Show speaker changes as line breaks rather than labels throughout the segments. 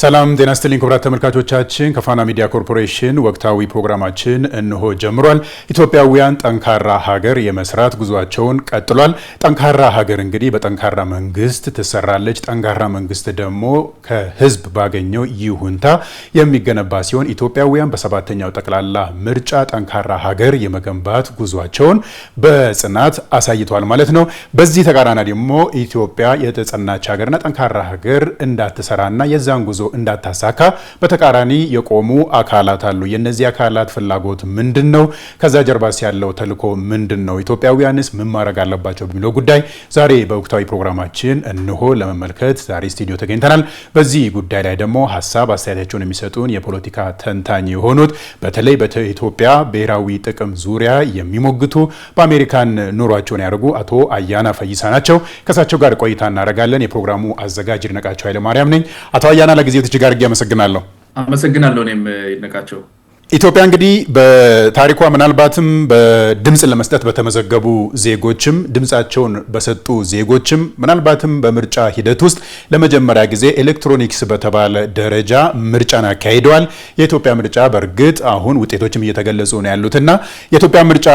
ሰላም ጤና ይስጥልኝ ክቡራት ተመልካቾቻችን ከፋና ሚዲያ ኮርፖሬሽን ወቅታዊ ፕሮግራማችን እንሆ ጀምሯል። ኢትዮጵያውያን ጠንካራ ሀገር የመስራት ጉዟቸውን ቀጥሏል። ጠንካራ ሀገር እንግዲህ በጠንካራ መንግስት ትሰራለች። ጠንካራ መንግስት ደግሞ ከህዝብ ባገኘው ይሁንታ የሚገነባ ሲሆን ኢትዮጵያውያን በሰባተኛው ጠቅላላ ምርጫ ጠንካራ ሀገር የመገንባት ጉዟቸውን በጽናት አሳይተዋል ማለት ነው። በዚህ ተቃራኒ ደግሞ ኢትዮጵያ የተጸናች ሀገርና ጠንካራ ሀገር እንዳትሰራና የዛን ጉዞ እንዳታሳካ በተቃራኒ የቆሙ አካላት አሉ። የነዚህ አካላት ፍላጎት ምንድነው? ከዛ ጀርባስ ያለው ተልዕኮ ምንድነው? ኢትዮጵያውያንስ ምን ማድረግ አለባቸው በሚለው ጉዳይ ዛሬ በወቅታዊ ፕሮግራማችን እንሆ ለመመልከት ዛሬ ስቱዲዮ ተገኝተናል። በዚህ ጉዳይ ላይ ደግሞ ሀሳብ አስተያየታቸውን የሚሰጡን የፖለቲካ ተንታኝ የሆኑት በተለይ በኢትዮጵያ ብሔራዊ ጥቅም ዙሪያ የሚሞግቱ በአሜሪካን ኑሯቸውን ያደርጉ አቶ አያና ፈይሳ ናቸው። ከሳቸው ጋር ቆይታ እናደርጋለን። የፕሮግራሙ አዘጋጅ ይድነቃቸው ኃይለማርያም ነኝ። አቶ አያና ለጊዜው እጅግ አድርጌ አመሰግናለሁ።
እኔም ይድነቃቸው።
ኢትዮጵያ እንግዲህ በታሪኳ ምናልባትም በድምጽ ለመስጠት በተመዘገቡ ዜጎችም ድምጻቸውን በሰጡ ዜጎችም ምናልባትም በምርጫ ሂደት ውስጥ ለመጀመሪያ ጊዜ ኤሌክትሮኒክስ በተባለ ደረጃ ምርጫን አካሂደዋል። የኢትዮጵያ ምርጫ በእርግጥ አሁን ውጤቶችም እየተገለጹ ነው ያሉትና የኢትዮጵያ ምርጫ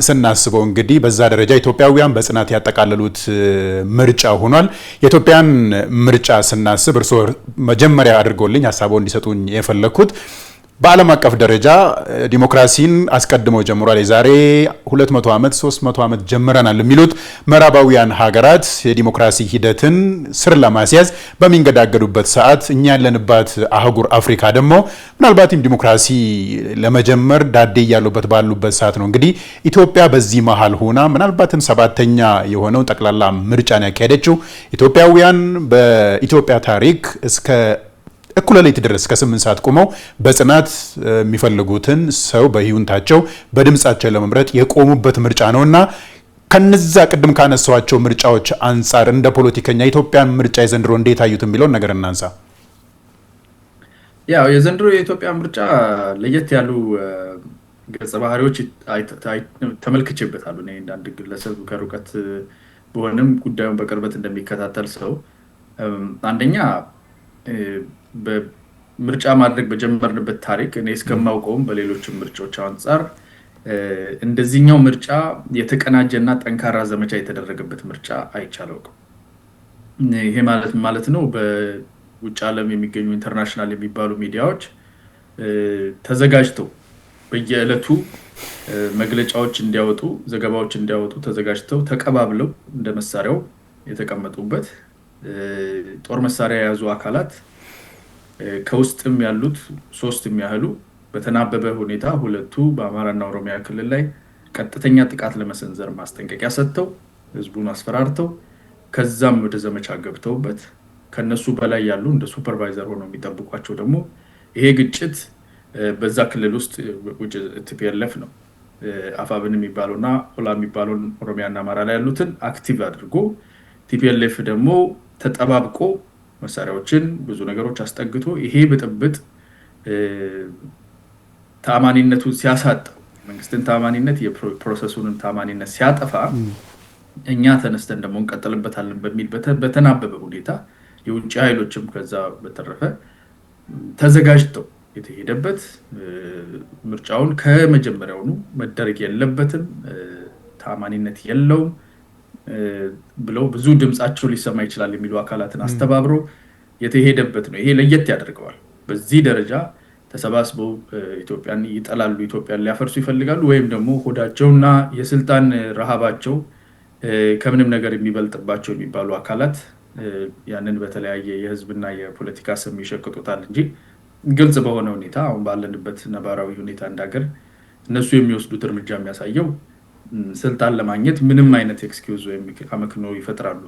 ስናስበው እንግዲህ በዛ ደረጃ ኢትዮጵያውያን በጽናት ያጠቃለሉት ምርጫ ሆኗል። የኢትዮጵያን ምርጫ ስናስብ እርስዎ መጀመሪያ አድርጎልኝ ሀሳቦን እንዲሰጡኝ የፈለኩት በዓለም አቀፍ ደረጃ ዲሞክራሲን አስቀድመው ጀምሯል። የዛሬ 200 ዓመት 300 ዓመት ጀምረናል የሚሉት ምዕራባውያን ሀገራት የዲሞክራሲ ሂደትን ስር ለማስያዝ በሚንገዳገዱበት ሰዓት እኛ ያለንባት አህጉር አፍሪካ ደግሞ ምናልባትም ዲሞክራሲ ለመጀመር ዳዴ ያሉበት ባሉበት ሰዓት ነው። እንግዲህ ኢትዮጵያ በዚህ መሃል ሆና ምናልባትም ሰባተኛ የሆነው ጠቅላላ ምርጫን ያካሄደችው ኢትዮጵያውያን በኢትዮጵያ ታሪክ እስከ እኩለ ሌሊት ድረስ ከ8 ሰዓት ቆመው በጽናት የሚፈልጉትን ሰው በይሁንታቸው በድምጻቸው ለመምረጥ የቆሙበት ምርጫ ነውና ከነዛ ቅድም ካነሳዋቸው ምርጫዎች አንጻር እንደ ፖለቲከኛ ኢትዮጵያን ምርጫ የዘንድሮ እንዴት አዩት የሚለውን ነገር እናንሳ።
ያው የዘንድሮ የኢትዮጵያ ምርጫ ለየት ያሉ ገጸ ባህሪዎች ተመልክቼበታለሁ። እኔ እንዳንድ ግለሰብ ከሩቀት በሆነም ጉዳዩን በቅርበት እንደሚከታተል ሰው አንደኛ በምርጫ ማድረግ በጀመርንበት ታሪክ እኔ እስከማውቀውም በሌሎችም ምርጫዎች አንጻር እንደዚህኛው ምርጫ የተቀናጀና ጠንካራ ዘመቻ የተደረገበት ምርጫ አይቻለውም። ይሄ ማለት ነው በውጭ ዓለም የሚገኙ ኢንተርናሽናል የሚባሉ ሚዲያዎች ተዘጋጅተው በየዕለቱ መግለጫዎች እንዲያወጡ ዘገባዎች እንዲያወጡ ተዘጋጅተው ተቀባብለው እንደ መሳሪያው የተቀመጡበት ጦር መሳሪያ የያዙ አካላት ከውስጥም ያሉት 3 የሚያህሉ በተናበበ ሁኔታ ሁለቱ በአማራና ኦሮሚያ ክልል ላይ ቀጥተኛ ጥቃት ለመሰንዘር ማስጠንቀቂያ ሰጥተው ህዝቡን አስፈራርተው ከዛም ወደ ዘመቻ ገብተውበት ከነሱ በላይ ያሉ እንደ ሱፐርቫይዘር ሆነው የሚጠብቋቸው ደግሞ ይሄ ግጭት በዛ ክልል ውስጥ TPLF ነው አፋብን የሚባሉና ኦላ የሚባሉን ኦሮሚያና አማራ ላይ ያሉትን አክቲቭ አድርጎ TPLF ደግሞ ተጠባብቆ መሳሪያዎችን ብዙ ነገሮች አስጠግቶ ይሄ ብጥብጥ ታማኒነቱን ሲያሳጣው መንግስትን ታማኒነት የፕሮሰሱን ታማኒነት ሲያጠፋ እኛ ተነስተን ደግሞ እንቀጥልበታለን በሚል በተናበበ ሁኔታ የውጭ ኃይሎችም ከዛ በተረፈ ተዘጋጅተው የተሄደበት ምርጫውን ከመጀመሪያውኑ መደረግ የለበትም ታማኒነት የለውም ብለው ብዙ ድምጻቸው ሊሰማ ይችላል የሚሉ አካላትን አስተባብሮ የተሄደበት ነው። ይሄ ለየት ያደርገዋል። በዚህ ደረጃ ተሰባስበው ኢትዮጵያን ይጠላሉ፣ ኢትዮጵያን ሊያፈርሱ ይፈልጋሉ ወይም ደግሞ ሆዳቸውና የስልጣን ረሃባቸው ከምንም ነገር የሚበልጥባቸው የሚባሉ አካላት ያንን በተለያየ የህዝብና የፖለቲካ ስም ይሸቅጡታል እንጂ ግልጽ በሆነ ሁኔታ አሁን ባለንበት ነባራዊ ሁኔታ እንዳገር እነሱ የሚወስዱት እርምጃ የሚያሳየው ስልጣን ለማግኘት ምንም አይነት ኤክስኪውዝ ወይም አመክኖ ይፈጥራሉ።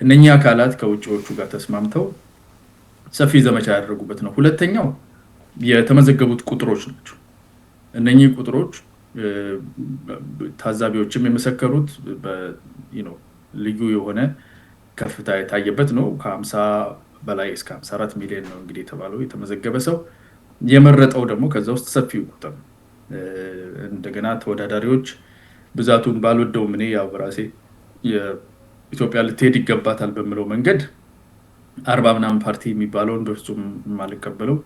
እነኚህ አካላት ከውጭዎቹ ጋር ተስማምተው ሰፊ ዘመቻ ያደረጉበት ነው። ሁለተኛው የተመዘገቡት ቁጥሮች ናቸው። እነኚህ ቁጥሮች ታዛቢዎችም የመሰከሩት ልዩ የሆነ ከፍታ የታየበት ነው። ከ50 በላይ እስከ 54 ሚሊዮን ነው እንግዲህ የተባለው የተመዘገበ ሰው የመረጠው ደግሞ ከዛ ውስጥ ሰፊው ቁጥር እንደገና ተወዳዳሪዎች ብዛቱን ባልወደውም እኔ ያው በራሴ የኢትዮጵያ ልትሄድ ይገባታል በሚለው መንገድ 40 ምናምን ፓርቲ የሚባለውን በፍጹም የማልቀበለው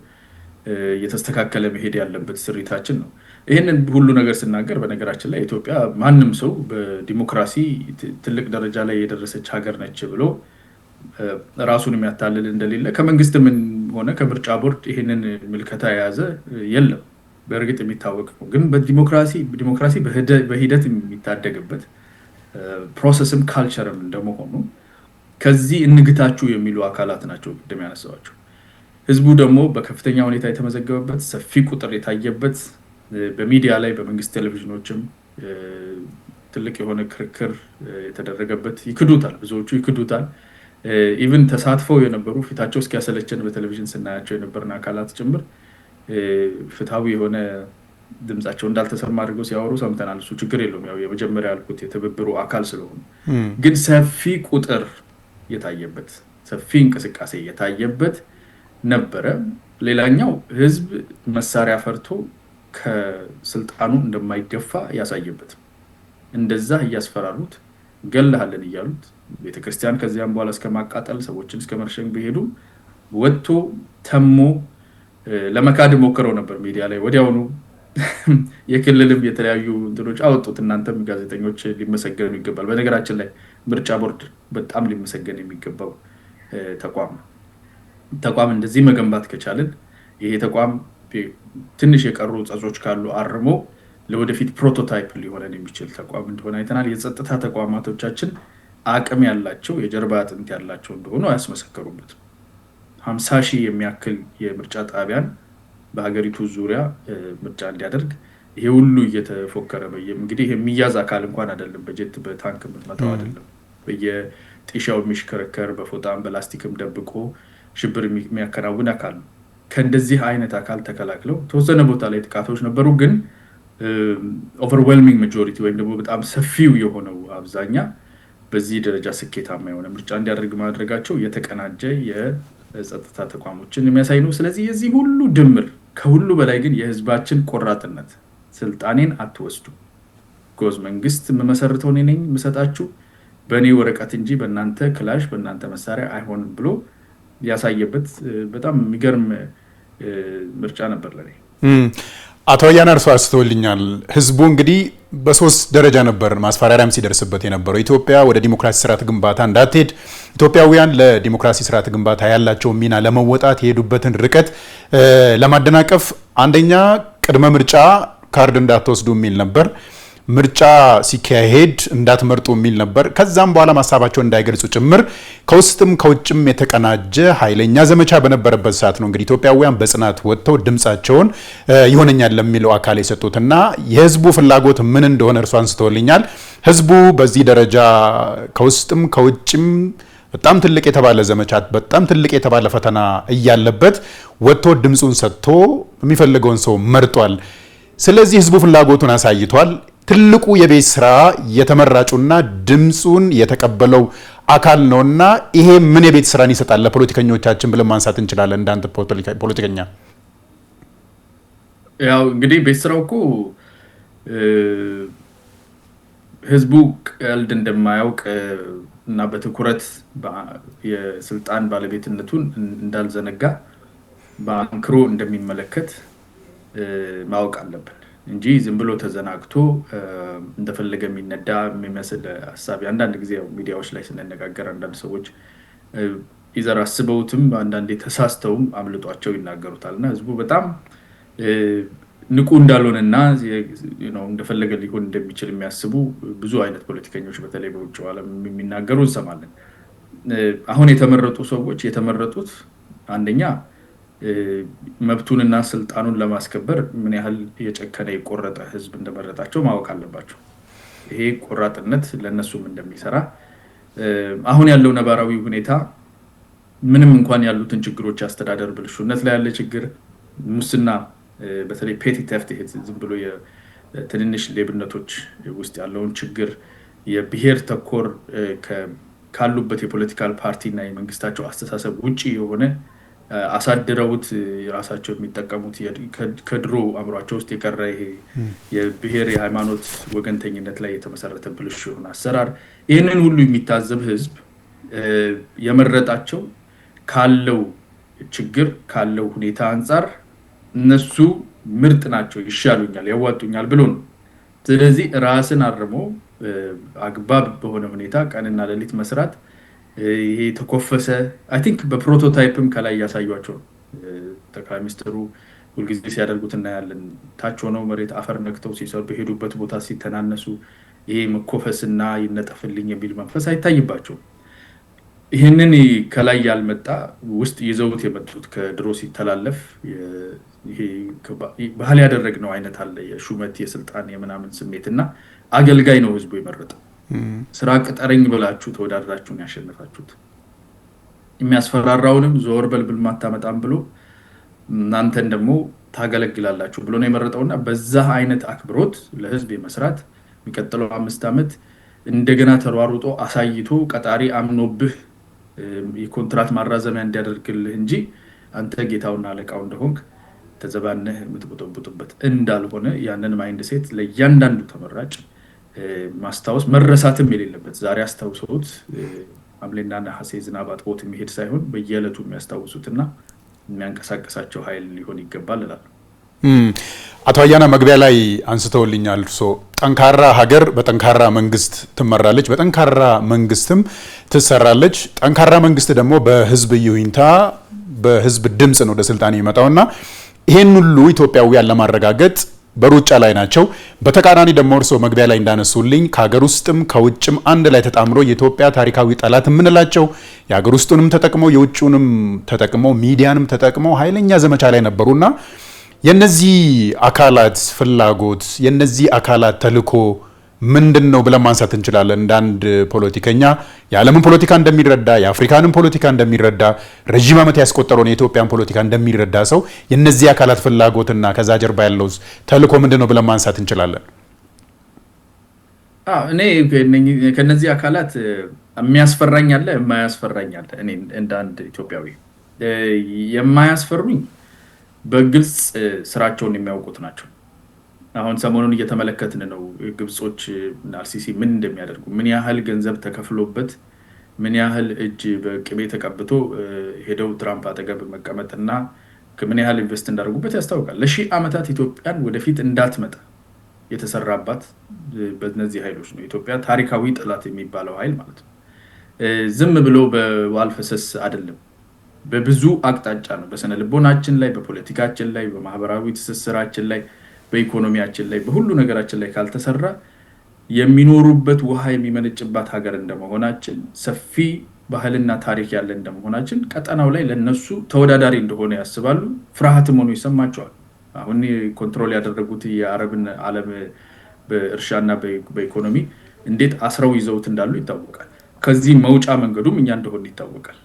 የተስተካከለ መሄድ ያለበት ስሪታችን ነው። ይህንን ሁሉ ነገር ስናገር በነገራችን ላይ ኢትዮጵያ ማንም ሰው በዲሞክራሲ ትልቅ ደረጃ ላይ የደረሰች ሀገር ነች ብሎ ራሱን የሚያታልል እንደሌለ ከመንግስትም ሆነ ከምርጫ ቦርድ ይህንን ምልከታ የያዘ የለም። በእርግጥ የሚታወቅ ነው። ግን ዲሞክራሲ በሂደት የሚታደግበት ፕሮሰስም ካልቸርም እንደመሆኑ ከዚህ እንግታችሁ የሚሉ አካላት ናቸው ቅድም ያነሳዋቸው። ህዝቡ ደግሞ በከፍተኛ ሁኔታ የተመዘገበበት ሰፊ ቁጥር የታየበት በሚዲያ ላይ በመንግስት ቴሌቪዥኖችም ትልቅ የሆነ ክርክር የተደረገበት ይክዱታል፣ ብዙዎቹ ይክዱታል። ኢቭን ተሳትፈው የነበሩ ፊታቸው እስኪያሰለቸን በቴሌቪዥን ስናያቸው የነበርን አካላት ጭምር ፍትሃዊ የሆነ ድምጻቸው እንዳልተሰማ አድርገው ሲያወሩ ሰምተናል። እሱ ችግር የለውም፣ ያው የመጀመሪያ ያልኩት የትብብሩ አካል ስለሆኑ። ግን ሰፊ ቁጥር የታየበት ሰፊ እንቅስቃሴ የታየበት ነበረ። ሌላኛው ህዝብ መሳሪያ ፈርቶ ከስልጣኑ እንደማይገፋ ያሳየበት፣ እንደዛ እያስፈራሩት ገለሃለን እያሉት ቤተክርስቲያን ከዚያም በኋላ እስከ ማቃጠል ሰዎችን እስከ መርሸን ቢሄዱ ወጥቶ ተሞ ለመካድ ሞክረው ነበር። ሚዲያ ላይ ወዲያውኑ የክልልም የተለያዩ እንትኖች አወጡት። እናንተም ጋዜጠኞች ሊመሰገኑ ይገባል። በነገራችን ላይ ምርጫ ቦርድ በጣም ሊመሰገን የሚገባው ተቋም እንደዚህ መገንባት ከቻልን ይሄ ተቋም ትንሽ የቀሩ ጸጾች ካሉ አርሞ ለወደፊት ፕሮቶታይፕ ሊሆነን የሚችል ተቋም እንደሆነ አይተናል። የጸጥታ ተቋማቶቻችን አቅም ያላቸው የጀርባ አጥንት ያላቸው እንደሆኑ ያስመሰከሩበት 50 ሺህ የሚያክል የምርጫ ጣቢያን በሀገሪቱ ዙሪያ ምርጫ እንዲያደርግ ይሄ ሁሉ እየተፎከረ እንግዲህ የሚያዝ አካል እንኳን አይደለም፣ በጀት በታንክ የምትመጣው አይደለም። በየጢሻው የሚሽከረከር በፎጣም በላስቲክም ደብቆ ሽብር የሚያከናውን አካል ነው። ከእንደዚህ አይነት አካል ተከላክለው ተወሰነ ቦታ ላይ ጥቃቶች ነበሩ። ግን ኦቨርዌልሚንግ ማጆሪቲ ወይም ደግሞ በጣም ሰፊው የሆነው አብዛኛ በዚህ ደረጃ ስኬታማ የሆነ ምርጫ እንዲያደርግ ማድረጋቸው የተቀናጀ የጸጥታ ተቋሞችን የሚያሳይ ነው። ስለዚህ የዚህ ሁሉ ድምር ከሁሉ በላይ ግን የህዝባችን ቆራጥነት፣ ስልጣኔን አትወስዱ፣ ጎዝ መንግስት የምመሰርተው እኔ ነኝ የምሰጣችሁ በእኔ ወረቀት እንጂ በእናንተ ክላሽ በእናንተ መሳሪያ አይሆንም ብሎ ያሳየበት በጣም የሚገርም ምርጫ ነበር ለኔ።
አቶ አያና እርሶ አስተውልኛል። ህዝቡ እንግዲህ በሶስት ደረጃ ነበር ማስፈራሪያም ሲደርስበት የነበረው። ኢትዮጵያ ወደ ዲሞክራሲ ስርዓት ግንባታ እንዳትሄድ፣ ኢትዮጵያውያን ለዲሞክራሲ ስርዓት ግንባታ ያላቸው ሚና ለመወጣት የሄዱበትን ርቀት ለማደናቀፍ አንደኛ ቅድመ ምርጫ ካርድ እንዳትወስዱ የሚል ነበር። ምርጫ ሲካሄድ እንዳትመርጡ የሚል ነበር። ከዛም በኋላ ሀሳባቸውን እንዳይገልጹ ጭምር ከውስጥም ከውጭም የተቀናጀ ኃይለኛ ዘመቻ በነበረበት ሰዓት ነው እንግዲህ ኢትዮጵያውያን በጽናት ወጥተው ድምጻቸውን ይሆነኛል ለሚለው አካል የሰጡትና የህዝቡ ፍላጎት ምን እንደሆነ እርሱ አንስተውልኛል። ህዝቡ በዚህ ደረጃ ከውስጥም ከውጭም በጣም ትልቅ የተባለ ዘመቻ በጣም ትልቅ የተባለ ፈተና እያለበት ወጥቶ ድምጹን ሰጥቶ የሚፈልገውን ሰው መርጧል። ስለዚህ ህዝቡ ፍላጎቱን አሳይቷል። ትልቁ የቤት ስራ የተመራጩና ድምጹን የተቀበለው አካል ነውና ይሄ ምን የቤት ስራን ይሰጣል ለፖለቲከኞቻችን ብለን ማንሳት እንችላለን? እንዳንተ ፖለቲከኛ
ያው እንግዲህ ቤት ስራው እኮ ህዝቡ ቀልድ እንደማያውቅ እና በትኩረት የስልጣን ባለቤትነቱን እንዳልዘነጋ በአንክሮ እንደሚመለከት ማወቅ አለብን እንጂ ዝም ብሎ ተዘናግቶ እንደፈለገ የሚነዳ የሚመስል ሐሳብ አንዳንድ ጊዜ ሚዲያዎች ላይ ስንነጋገር አንዳንድ ሰዎች ይዘር አስበውትም አንዳንዴ ተሳስተውም አምልጧቸው ይናገሩታልና ህዝቡ በጣም ንቁ እንዳልሆነና እንደፈለገ ሊሆን እንደሚችል የሚያስቡ ብዙ አይነት ፖለቲከኞች በተለይ በውጭ ዓለም የሚናገሩ እንሰማለን። አሁን የተመረጡ ሰዎች የተመረጡት አንደኛ መብቱንና ስልጣኑን ለማስከበር ምን ያህል የጨከነ የቆረጠ ህዝብ እንደመረጣቸው ማወቅ አለባቸው። ይሄ ቆራጥነት ለነሱም እንደሚሰራ አሁን ያለው ነባራዊ ሁኔታ ምንም እንኳን ያሉትን ችግሮች አስተዳደር ብልሹነት ላይ ያለ ችግር፣ ሙስና፣ በተለይ ፔቲ ቴፍት ዝም ብሎ የትንንሽ ሌብነቶች ውስጥ ያለውን ችግር፣ የብሔር ተኮር ካሉበት የፖለቲካል ፓርቲና የመንግስታቸው አስተሳሰብ ውጪ የሆነ አሳድረውት የራሳቸው የሚጠቀሙት ከድሮ አእምሯቸው ውስጥ የቀረ ይሄ የብሔር የሃይማኖት ወገንተኝነት ላይ የተመሰረተ ብልሹ የሆነ አሰራር፣ ይህንን ሁሉ የሚታዘብ ህዝብ የመረጣቸው ካለው ችግር ካለው ሁኔታ አንፃር እነሱ ምርጥ ናቸው፣ ይሻሉኛል፣ ያዋጡኛል ብሎ ነው። ስለዚህ ራስን አርሞ አግባብ በሆነ ሁኔታ ቀንና ሌሊት መስራት ይሄ ተኮፈሰ አይ ቲንክ በፕሮቶታይፕም ከላይ ያሳዩአቸው ጠቅላይ ሚኒስትሩ ሁልጊዜ ሲያደርጉት እናያለን። ታች ሆነው መሬት አፈር ነክተው ሲሰሩ በሄዱበት ቦታ ሲተናነሱ ይሄ መኮፈስና ይነጠፍልኝ የሚል መንፈስ አይታይባቸውም። ይህንን ከላይ ያልመጣ ውስጥ ይዘውት የመጡት ከድሮ ሲተላለፍ ይሄ ባህል ያደረግነው አይነት አለ። የሹመት የስልጣን የምናምን ስሜትና አገልጋይ ነው ህዝቡ የመረጠው። ስራ ቅጠረኝ ብላችሁ ተወዳድራችሁን ያሸነፋችሁት የሚያስፈራራውንም ዞር በልብል ማታመጣም ብሎ እናንተን ደግሞ ታገለግላላችሁ ብሎ ነው የመረጠውና በዛ አይነት አክብሮት ለህዝብ የመስራት የሚቀጥለው 5 ዓመት እንደገና ተሯሩጦ አሳይቶ ቀጣሪ አምኖብህ የኮንትራት ማራዘሚያ እንዲያደርግልህ እንጂ አንተ ጌታውና አለቃው እንደሆንክ ተዘባነህ የምትቦጠቦጥበት እንዳልሆነ ያንን ማይንድ ሴት ለእያንዳንዱ ተመራጭ ማስታወስ መረሳትም የሌለበት ዛሬ አስታውሰውት ሐምሌና ነሐሴ ዝናብ አጥቦት የሚሄድ ሳይሆን በየዕለቱ የሚያስታውሱትና የሚያንቀሳቀሳቸው ኃይል ሊሆን ይገባል እላለሁ።
አቶ አያና መግቢያ ላይ አንስተውልኛል። ጠንካራ ሀገር በጠንካራ መንግስት ትመራለች፣ በጠንካራ መንግስትም ትሰራለች። ጠንካራ መንግስት ደግሞ በህዝብ ይሁንታ በህዝብ ድምጽ ነው ወደ ስልጣን የሚመጣውና ይሄን ሁሉ ኢትዮጵያውያን ለማረጋገጥ በሩጫ ላይ ናቸው። በተቃራኒ ደግሞ እርስዎ መግቢያ ላይ እንዳነሱልኝ ከሀገር ውስጥም ከውጭም አንድ ላይ ተጣምሮ የኢትዮጵያ ታሪካዊ ጠላት የምንላቸው የሀገር ውስጡንም ተጠቅመው የውጭውንም ተጠቅመው ሚዲያንም ተጠቅመው ኃይለኛ ዘመቻ ላይ ነበሩና የነዚህ አካላት ፍላጎት የነዚህ አካላት ተልዕኮ ምንድን ነው ብለን ማንሳት እንችላለን? እንዳንድ ፖለቲከኛ የዓለምን ፖለቲካ እንደሚረዳ የአፍሪካንን ፖለቲካ እንደሚረዳ ረጅም ዓመት ያስቆጠረውን የኢትዮጵያን ፖለቲካ እንደሚረዳ ሰው የነዚህ አካላት ፍላጎትና ከዛ ጀርባ ያለው ተልዕኮ ምንድን ነው ብለን ማንሳት እንችላለን?
እኔ ከነዚህ አካላት የሚያስፈራኝ አለ፣ የማያስፈራኝ አለ። እኔ እንደ አንድ ኢትዮጵያዊ የማያስፈሩኝ በግልጽ ስራቸውን የሚያውቁት ናቸው። አሁን ሰሞኑን እየተመለከትን ነው ግብጾች አልሲሲ ምን እንደሚያደርጉ፣ ምን ያህል ገንዘብ ተከፍሎበት ምን ያህል እጅ በቅቤ ተቀብቶ ሄደው ትራምፕ አጠገብ መቀመጥና ምን ያህል ኢንቨስት እንዳደርጉበት ያስታውቃል። ለሺህ ዓመታት ኢትዮጵያን ወደፊት እንዳትመጣ የተሰራባት በእነዚህ ኃይሎች ነው። ኢትዮጵያ ታሪካዊ ጠላት የሚባለው ኃይል ማለት ነው። ዝም ብሎ በዋል ፈሰስ አይደለም፣ በብዙ አቅጣጫ ነው። በስነ ልቦናችን ላይ፣ በፖለቲካችን ላይ፣ በማህበራዊ ትስስራችን ላይ፣ በኢኮኖሚያችን ላይ፣ በሁሉ ነገራችን ላይ ካልተሰራ የሚኖሩበት ውሃ የሚመነጭባት ሀገር እንደመሆናችን ሰፊ ባህልና ታሪክ ያለ እንደመሆናችን ቀጠናው ላይ ለነሱ ተወዳዳሪ እንደሆነ ያስባሉ። ፍርሃትም ሆኖ ይሰማቸዋል። አሁን ኮንትሮል ያደረጉት የአረብን ዓለም በእርሻና በኢኮኖሚ እንዴት አስረው ይዘውት እንዳሉ ይታወቃል። ከዚህ መውጫ መንገዱም እኛ እንደሆነ ይታወቃል።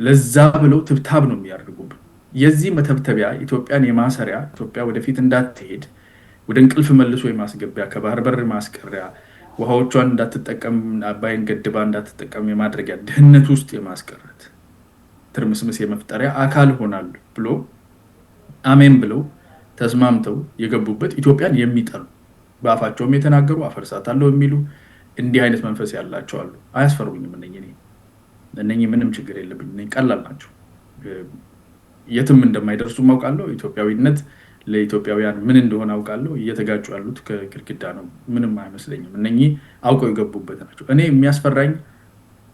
ለዛ ብለው ትብታብ ነው የሚያደርጉብን። የዚህ መተብተቢያ ኢትዮጵያን የማሰሪያ ኢትዮጵያ ወደፊት እንዳትሄድ ወደ እንቅልፍ መልሶ የማስገቢያ ከባህር በር ማስቀሪያ ውሃዎቿን እንዳትጠቀም አባይን ገድባ እንዳትጠቀም የማድረጊያ ድህነት ውስጥ የማስቀረት ትርምስምስ የመፍጠሪያ አካል ሆናሉ ብሎ አሜን ብለው ተስማምተው የገቡበት ኢትዮጵያን የሚጠሉ በአፋቸውም የተናገሩ አፈርሳታለሁ የሚሉ እንዲህ አይነት መንፈስ ያላቸው አሉ። አያስፈሩኝም። እነኚህ ምንም ችግር የለብኝ፣ ቀላል ናቸው። የትም እንደማይደርሱ አውቃለሁ። ኢትዮጵያዊነት ለኢትዮጵያውያን ምን እንደሆነ አውቃለሁ። እየተጋጩ ያሉት ከግድግዳ ነው። ምንም አይመስለኝም። እነኚህ አውቀው የገቡበት ናቸው። እኔ የሚያስፈራኝ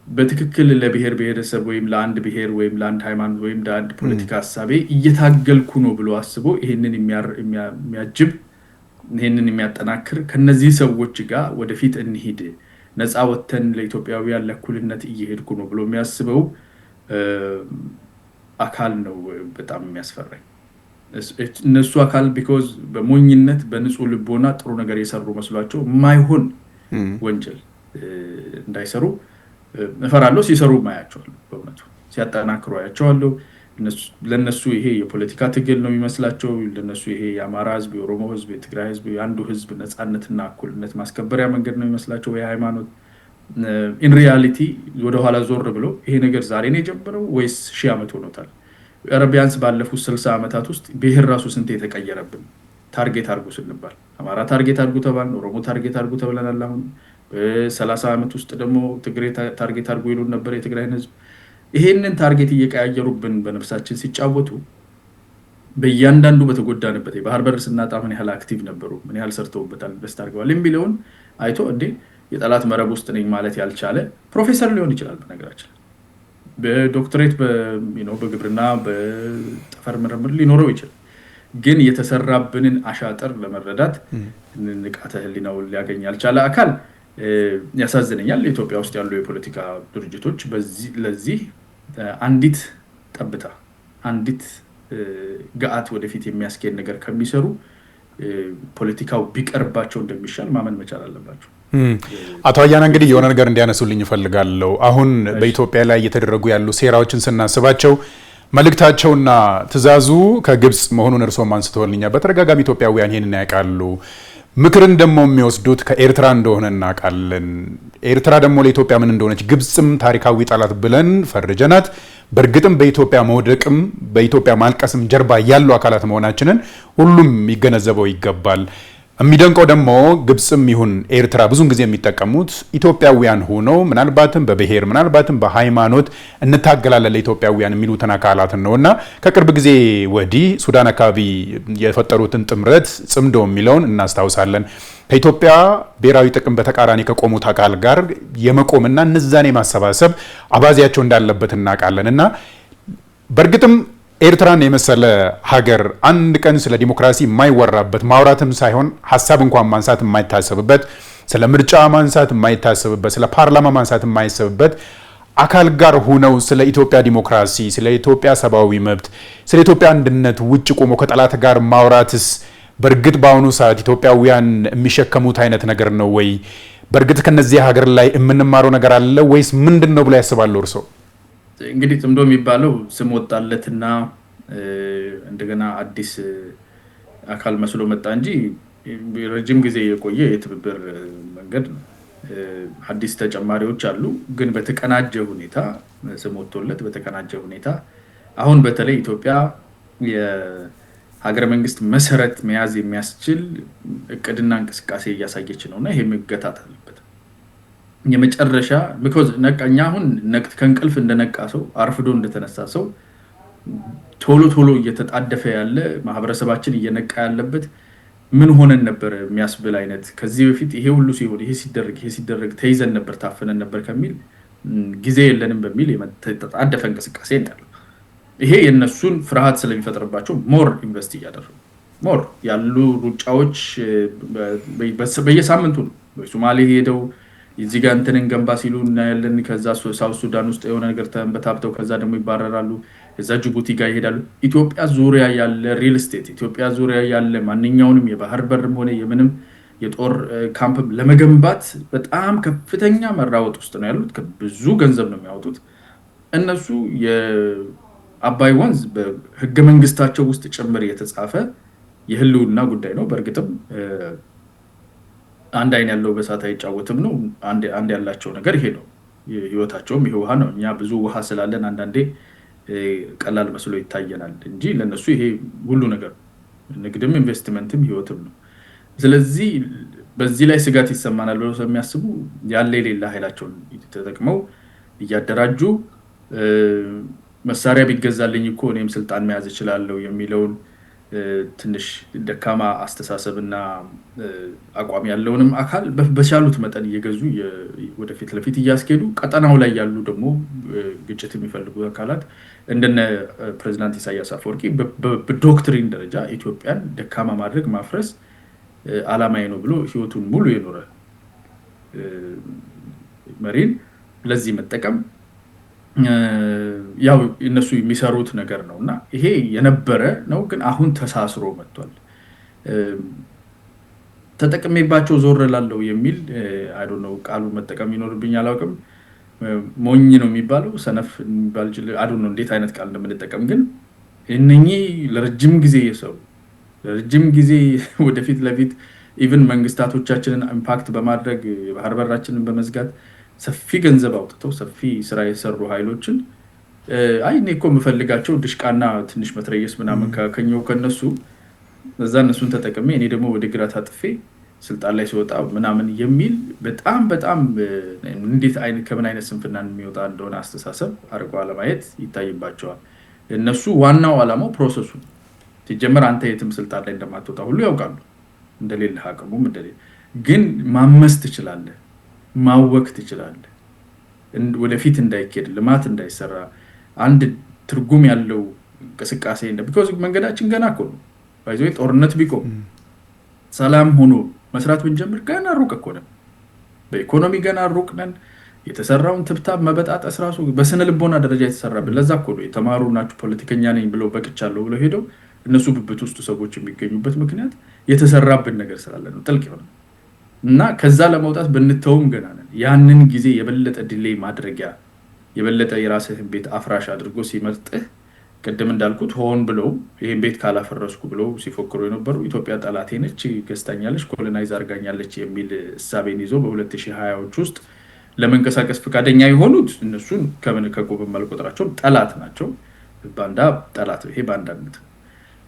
በትክክል ለብሔር ብሔረሰብ ወይም ለአንድ ብሔር ወይም ለአንድ ሃይማኖት ወይም ለአንድ ፖለቲካ ሀሳቤ እየታገልኩ ነው ብሎ አስቦ ይሄንን የሚያጅብ ይሄንን የሚያጠናክር ከነዚህ ሰዎች ጋር ወደፊት እንሂድ፣ ነፃ ወተን ለኢትዮጵያውያን ለእኩልነት እየሄድኩ ነው ብሎ የሚያስበው አካል ነው በጣም የሚያስፈራኝ። እነሱ አካል ቢኮዝ በሞኝነት በንጹህ ልቦና ጥሩ ነገር የሰሩ መስሏቸው የማይሆን ወንጀል እንዳይሰሩ እፈራለሁ። ሲሰሩ ማያቸዋለሁ፣ በእውነቱ ሲያጠናክሩ አያቸዋለሁ። ለነሱ ይሄ የፖለቲካ ትግል ነው የሚመስላቸው። ለነሱ ይሄ የአማራ ህዝብ፣ የኦሮሞ ህዝብ፣ የትግራይ ህዝብ፣ የአንዱ ህዝብ ነፃነትና እኩልነት ማስከበሪያ መንገድ ነው የሚመስላቸው። የሃይማኖት ኢን ሪያሊቲ ወደኋላ ዞር ብለው ይሄ ነገር ዛሬ ነው የጀመረው ወይስ 1000 ዓመት ሆኖታል? ቢያንስ ባለፉት 60 ዓመታት ውስጥ ብሔር ራሱ ስንት የተቀየረብን። ታርጌት አድርጉ ስንባል አማራ ታርጌት አድርጉ ተባልን፣ ኦሮሞ ታርጌት አድርጉ ተብለናል። አሁን በ30 ዓመት ውስጥ ደግሞ ትግሬ ታርጌት አድርጉ ይሉን ነበር የትግራይን ህዝብ። ይሄንን ታርጌት እየቀያየሩብን በነፍሳችን ሲጫወቱ በእያንዳንዱ በተጎዳንበት የባህር በር ስናጣ ምን ያህል አክቲቭ ነበሩ፣ ምን ያህል ሰርተውበታል፣ ኢንቨስት አድርገዋል የሚለውን አይቶ እንዴ የጠላት መረብ ውስጥ ነኝ ማለት ያልቻለ ፕሮፌሰር ሊሆን ይችላል። በነገራችን በዶክትሬት በግብርና በጠፈር ምርምር ሊኖረው ይችላል። ግን የተሰራብንን አሻጥር ለመረዳት ንቃተ ህሊናው ሊያገኝ ያልቻለ አካል ያሳዝነኛል። ኢትዮጵያ ውስጥ ያሉ የፖለቲካ ድርጅቶች ለዚህ አንዲት ጠብታ አንዲት ገዓት ወደፊት የሚያስኬድ ነገር ከሚሰሩ ፖለቲካው ቢቀርባቸው እንደሚሻል ማመን መቻል አለባቸው።
አቶ አያና እንግዲህ የሆነ ነገር እንዲያነሱልኝ እፈልጋለሁ። አሁን በኢትዮጵያ ላይ እየተደረጉ ያሉ ሴራዎችን ስናስባቸው መልእክታቸውና ትዕዛዙ ከግብጽ መሆኑን እርሶም አንስተውልኛል። በተደጋጋሚ ኢትዮጵያውያን ይህንን ያውቃሉ። ምክርን ደግሞ የሚወስዱት ከኤርትራ እንደሆነ እናውቃለን። ኤርትራ ደግሞ ለኢትዮጵያ ምን እንደሆነች ግብጽም ታሪካዊ ጠላት ብለን ፈርጀናት፣ በእርግጥም በኢትዮጵያ መውደቅም በኢትዮጵያ ማልቀስም ጀርባ ያሉ አካላት መሆናችንን ሁሉም ይገነዘበው ይገባል። የሚደንቀው ደግሞ ግብጽም ይሁን ኤርትራ ብዙን ጊዜ የሚጠቀሙት ኢትዮጵያውያን ሆነው ምናልባትም በብሔር ምናልባትም በሃይማኖት እንታገላለን ለኢትዮጵያውያን የሚሉትን አካላትን ነውና ከቅርብ ጊዜ ወዲህ ሱዳን አካባቢ የፈጠሩትን ጥምረት ጽምዶ የሚለውን እናስታውሳለን። ከኢትዮጵያ ብሔራዊ ጥቅም በተቃራኒ ከቆሙት አካል ጋር የመቆምና እነዛን የማሰባሰብ አባዜያቸው እንዳለበት እናውቃለንና በእርግጥም ኤርትራን የመሰለ ሀገር አንድ ቀን ስለ ዲሞክራሲ የማይወራበት ማውራትም ሳይሆን ሀሳብ እንኳን ማንሳት የማይታሰብበት ስለ ምርጫ ማንሳት የማይታሰብበት ስለ ፓርላማ ማንሳት የማይታሰብበት አካል ጋር ሆነው ስለ ኢትዮጵያ ዲሞክራሲ፣ ስለ ኢትዮጵያ ሰብአዊ መብት፣ ስለ ኢትዮጵያ አንድነት ውጭ ቆሞ ከጠላት ጋር ማውራትስ በእርግጥ በአሁኑ ሰዓት ኢትዮጵያውያን የሚሸከሙት አይነት ነገር ነው ወይ? በእርግጥ ከነዚህ ሀገር ላይ የምንማረው ነገር አለ ወይስ ምንድን ነው ብሎ ያስባሉ እርሶ?
እንግዲህ ጽምዶ የሚባለው ስም ወጣለትና እንደገና አዲስ አካል መስሎ መጣ እንጂ ረጅም ጊዜ የቆየ የትብብር መንገድ ነው። አዲስ ተጨማሪዎች አሉ፣ ግን በተቀናጀ ሁኔታ ስም ወጥቶለት በተቀናጀ ሁኔታ አሁን በተለይ ኢትዮጵያ የሀገረ መንግስት መሰረት መያዝ የሚያስችል እቅድና እንቅስቃሴ እያሳየች ነውና ይሄ መገታት አለበት። የመጨረሻ because ነቃኛ አሁን ከእንቅልፍ እንደነቃ ሰው አርፍዶ እንደተነሳ ሰው ቶሎ እየተጣደፈ ያለ ማህበረሰባችን እየነቃ ያለበት ምን ሆነን ነበር የሚያስብል አይነት ከዚህ በፊት ይሄ ሁሉ ሲሆን ይሄ ሲደረግ ተይዘን ነበር ታፈነን ነበር ከሚል ጊዜ የለንም በሚል የተጣደፈ እንቅስቃሴ ነው ያለው። ይሄ የነሱን ፍርሃት ስለሚፈጥርባቸው ሞር ኢንቨስት እያደረጉ ሞር ያሉ ሩጫዎች በየሳምንቱ ነው በሶማሌ ሄደው እዚህ ጋር እንትንን ገንባ ሲሉ እናያለን። ከዛ ሳውት ሱዳን ውስጥ የሆነ ነገር ተንበታብተው ከዛ ደግሞ ይባረራሉ። እዛ ጅቡቲ ጋር ይሄዳሉ። ኢትዮጵያ ዙሪያ ያለ ሪል ስቴት ኢትዮጵያ ዙሪያ ያለ ማንኛውንም የባህር በርም ሆነ የምንም የጦር ካምፕ ለመገንባት በጣም ከፍተኛ መራወጥ ውስጥ ነው ያሉት። ብዙ ገንዘብ ነው የሚያወጡት። እነሱ የአባይ ወንዝ በህገ መንግስታቸው ውስጥ ጭምር የተጻፈ የህልውና ጉዳይ ነው። በእርግጥም አንድ አይን ያለው በሳት አይጫወትም ነው። አንድ ያላቸው ነገር ይሄ ነው። ህይወታቸውም ይሄ ውሃ ነው። እኛ ብዙ ውሃ ስላለን አንዳንዴ ቀላል መስሎ ይታየናል እንጂ ለነሱ ይሄ ሁሉ ነገር ንግድም ኢንቨስትመንትም ህይወትም ነው። ስለዚህ በዚህ ላይ ስጋት ይሰማናል ብለው ስለሚያስቡ ያለ የሌላ ኃይላቸውን ተጠቅመው እያደራጁ መሳሪያ ቢገዛልኝ እኮ እኔም ስልጣን መያዝ እችላለሁ የሚለውን ትንሽ ደካማ አስተሳሰብና አቋም ያለውንም አካል በቻሉት መጠን እየገዙ ወደፊት ለፊት እያስኬዱ ቀጠናው ላይ ያሉ ደግሞ ግጭት የሚፈልጉ አካላት እንደነ ፕሬዝዳንት ኢሳያስ አፈወርቂ በዶክትሪን ደረጃ ኢትዮጵያን ደካማ ማድረግ ማፍረስ ዓላማዬ ነው ብሎ ህይወቱን ሙሉ የኖረ መሪን ለዚህ መጠቀም ያው እነሱ የሚሰሩት ነገር ነውና ይሄ የነበረ ነው። ግን አሁን ተሳስሮ መጥቷል። ተጠቅሜባቸው ዞር ላለው የሚል አይ ዶንት ኖ ቃሉ መጠቀም ይኖርብኝ አላውቅም። ሞኝ ነው የሚባለው ሰነፍ የሚባል አይ ዶንት ኖ እንዴት አይነት ቃል እንደምንጠቀም ግን እነኚህ ለረጅም ጊዜ የሰሩ ለረጅም ጊዜ ወደፊት ለፊት ኢቭን መንግስታቶቻችንን ኢምፓክት በማድረግ የባህር በራችንን በመዝጋት ሰፊ ገንዘብ አውጥተው ሰፊ ስራ የሰሩ ኃይሎችን አይ እኔ እኮ የምፈልጋቸው ድሽቃና ትንሽ መትረየስ ምናምን ከኛው ከነሱ እዛ እነሱን ተጠቅሜ እኔ ደግሞ ወደ ግራ ታጥፌ ስልጣን ላይ ሲወጣ ምናምን የሚል በጣም በጣም እንዴት ከምን አይነት ስንፍና የሚወጣ እንደሆነ አስተሳሰብ አርቆ አለማየት ይታይባቸዋል። እነሱ ዋናው ዓላማው ፕሮሰሱ ሲጀመር አንተ የትም ስልጣን ላይ እንደማትወጣ ሁሉ ያውቃሉ፣ እንደሌለ አቅሙም እንደሌለ ግን ማመስ ትችላለህ፣ ማወክ ትችላለህ፣ ወደፊት እንዳይኬድ ልማት እንዳይሰራ አንድ ትርጉም ያለው እንቅስቃሴ ቢኮዝ መንገዳችን ገና እኮ ነው። ባይዘው ጦርነት ቢቆም ሰላም ሆኖ መስራት ብንጀምር ገና ሩቅ እኮ ነን። በኢኮኖሚ ገና ሩቅ ነን። የተሰራውን ትብታብ መበጣጠስ ራሱ በስነ ልቦና ደረጃ የተሰራብን ለዛ እኮ ነው። የተማሩ ናቸው ፖለቲከኛ ነኝ ብለው በቅቻለሁ ብለው ሄደው እነሱ ብብት ውስጥ ሰዎች የሚገኙበት ምክንያት የተሰራብን ነገር ስላለ ነው፣ ጥልቅ ይሆነ እና ከዛ ለመውጣት ብንተውም ገና ነን። ያንን ጊዜ የበለጠ ዲሌይ ማድረጊያ የበለጠ የራስህን ቤት አፍራሽ አድርጎ ሲመርጥህ ቅድም እንዳልኩት ሆን ብለው ይሄን ቤት ካላፈረስኩ ብለው ሲፎክሩ የነበሩ ኢትዮጵያ ጠላቴ ነች፣ ገዝታኛለች፣ ኮሎናይዝ አድርጋኛለች የሚል እሳቤን ይዞ በ2020ዎች ውስጥ ለመንቀሳቀስ ፈቃደኛ የሆኑት እነሱን ከምን ከቆብም አልቆጥራቸውም፣ ጠላት ናቸው። ባንዳ ጠላት ይሄ ባንዳነት።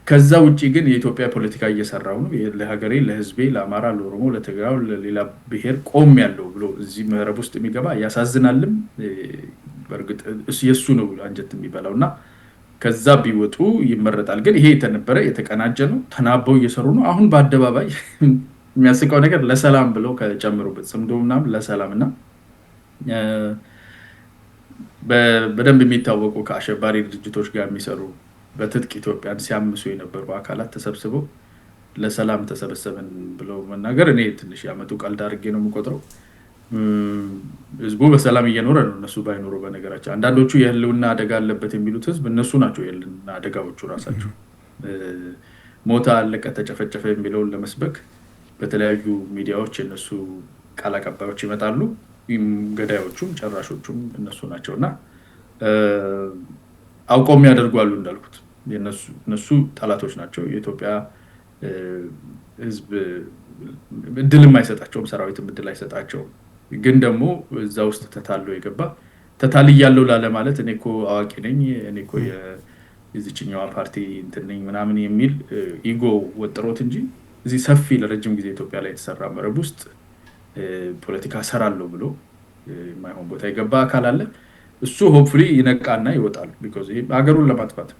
ከዛ ውጪ ግን የኢትዮጵያ ፖለቲካ እየሰራው ነው ለሀገሬ፣ ለህዝቤ፣ ለአማራ፣ ለኦሮሞ፣ ለትግራው፣ ለሌላ ብሔር ቆም ያለው ብሎ እዚህ ምዕራብ ውስጥ የሚገባ ያሳዝናልም። በእርግጥ የሱ ነው አንጀት የሚበላው እና ከዛ ቢወጡ ይመረጣል። ግን ይሄ የተነበረ የተቀናጀ ነው፣ ተናበው እየሰሩ ነው። አሁን በአደባባይ የሚያስቀው ነገር ለሰላም ብለው ከጨምሩበት ጽምዶ ምናምን ለሰላም እና በደንብ የሚታወቁ ከአሸባሪ ድርጅቶች ጋር የሚሰሩ በትጥቅ ኢትዮጵያን ሲያምሱ የነበሩ አካላት ተሰብስበው ለሰላም ተሰበሰብን ብለው መናገር እኔ ትንሽ ያመጡ ቀልድ አድርጌ ነው የምቆጥረው። ህዝቡ በሰላም እየኖረ ነው፣ እነሱ ባይኖሩ። በነገራቸው አንዳንዶቹ የህልውና አደጋ አለበት የሚሉት ህዝብ እነሱ ናቸው። የህልውና አደጋዎቹ ራሳቸው ሞታ፣ አለቀ፣ ተጨፈጨፈ የሚለውን ለመስበክ በተለያዩ ሚዲያዎች የነሱ ቃል አቀባዮች ይመጣሉ። ገዳዮቹም ጨራሾቹም እነሱ ናቸው እና አውቀውም ያደርጓሉ። እንዳልኩት እነሱ ጠላቶች ናቸው። የኢትዮጵያ ህዝብ እድልም አይሰጣቸውም፣ ሰራዊትም እድል አይሰጣቸውም። ግን ደግሞ እዛ ውስጥ ተታሎ የገባ ተታልያለሁ ላለ ማለት እኔ እኮ አዋቂ ነኝ፣ እኔ እኮ የዚችኛዋ ፓርቲ እንትን ነኝ ምናምን የሚል ኢጎ ወጥሮት እንጂ እዚህ ሰፊ ለረጅም ጊዜ ኢትዮጵያ ላይ የተሰራ መረብ ውስጥ ፖለቲካ ሰራለሁ ብሎ የማይሆን ቦታ የገባ አካል አለ። እሱ ሆፕፉሊ ይነቃና ይወጣል። ቢኮዝ ይሄ ሀገሩን ለማጥፋት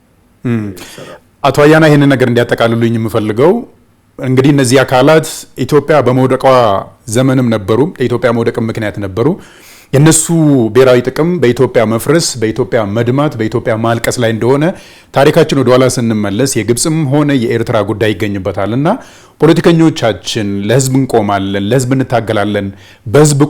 አቶ አያና ይሄንን ነገር እንዲያጠቃልሉኝ የምፈልገው እንግዲህ እነዚህ አካላት ኢትዮጵያ በመውደቋ ዘመንም ነበሩ፣ ለኢትዮጵያ መውደቅም ምክንያት ነበሩ። የነሱ ብሔራዊ ጥቅም በኢትዮጵያ መፍረስ፣ በኢትዮጵያ መድማት፣ በኢትዮጵያ ማልቀስ ላይ እንደሆነ ታሪካችን ወደ ኋላ ስንመለስ የግብፅም ሆነ የኤርትራ ጉዳይ ይገኝበታል እና ፖለቲከኞቻችን ለህዝብ እንቆማለን፣ ለህዝብ እንታገላለን፣ በህዝብ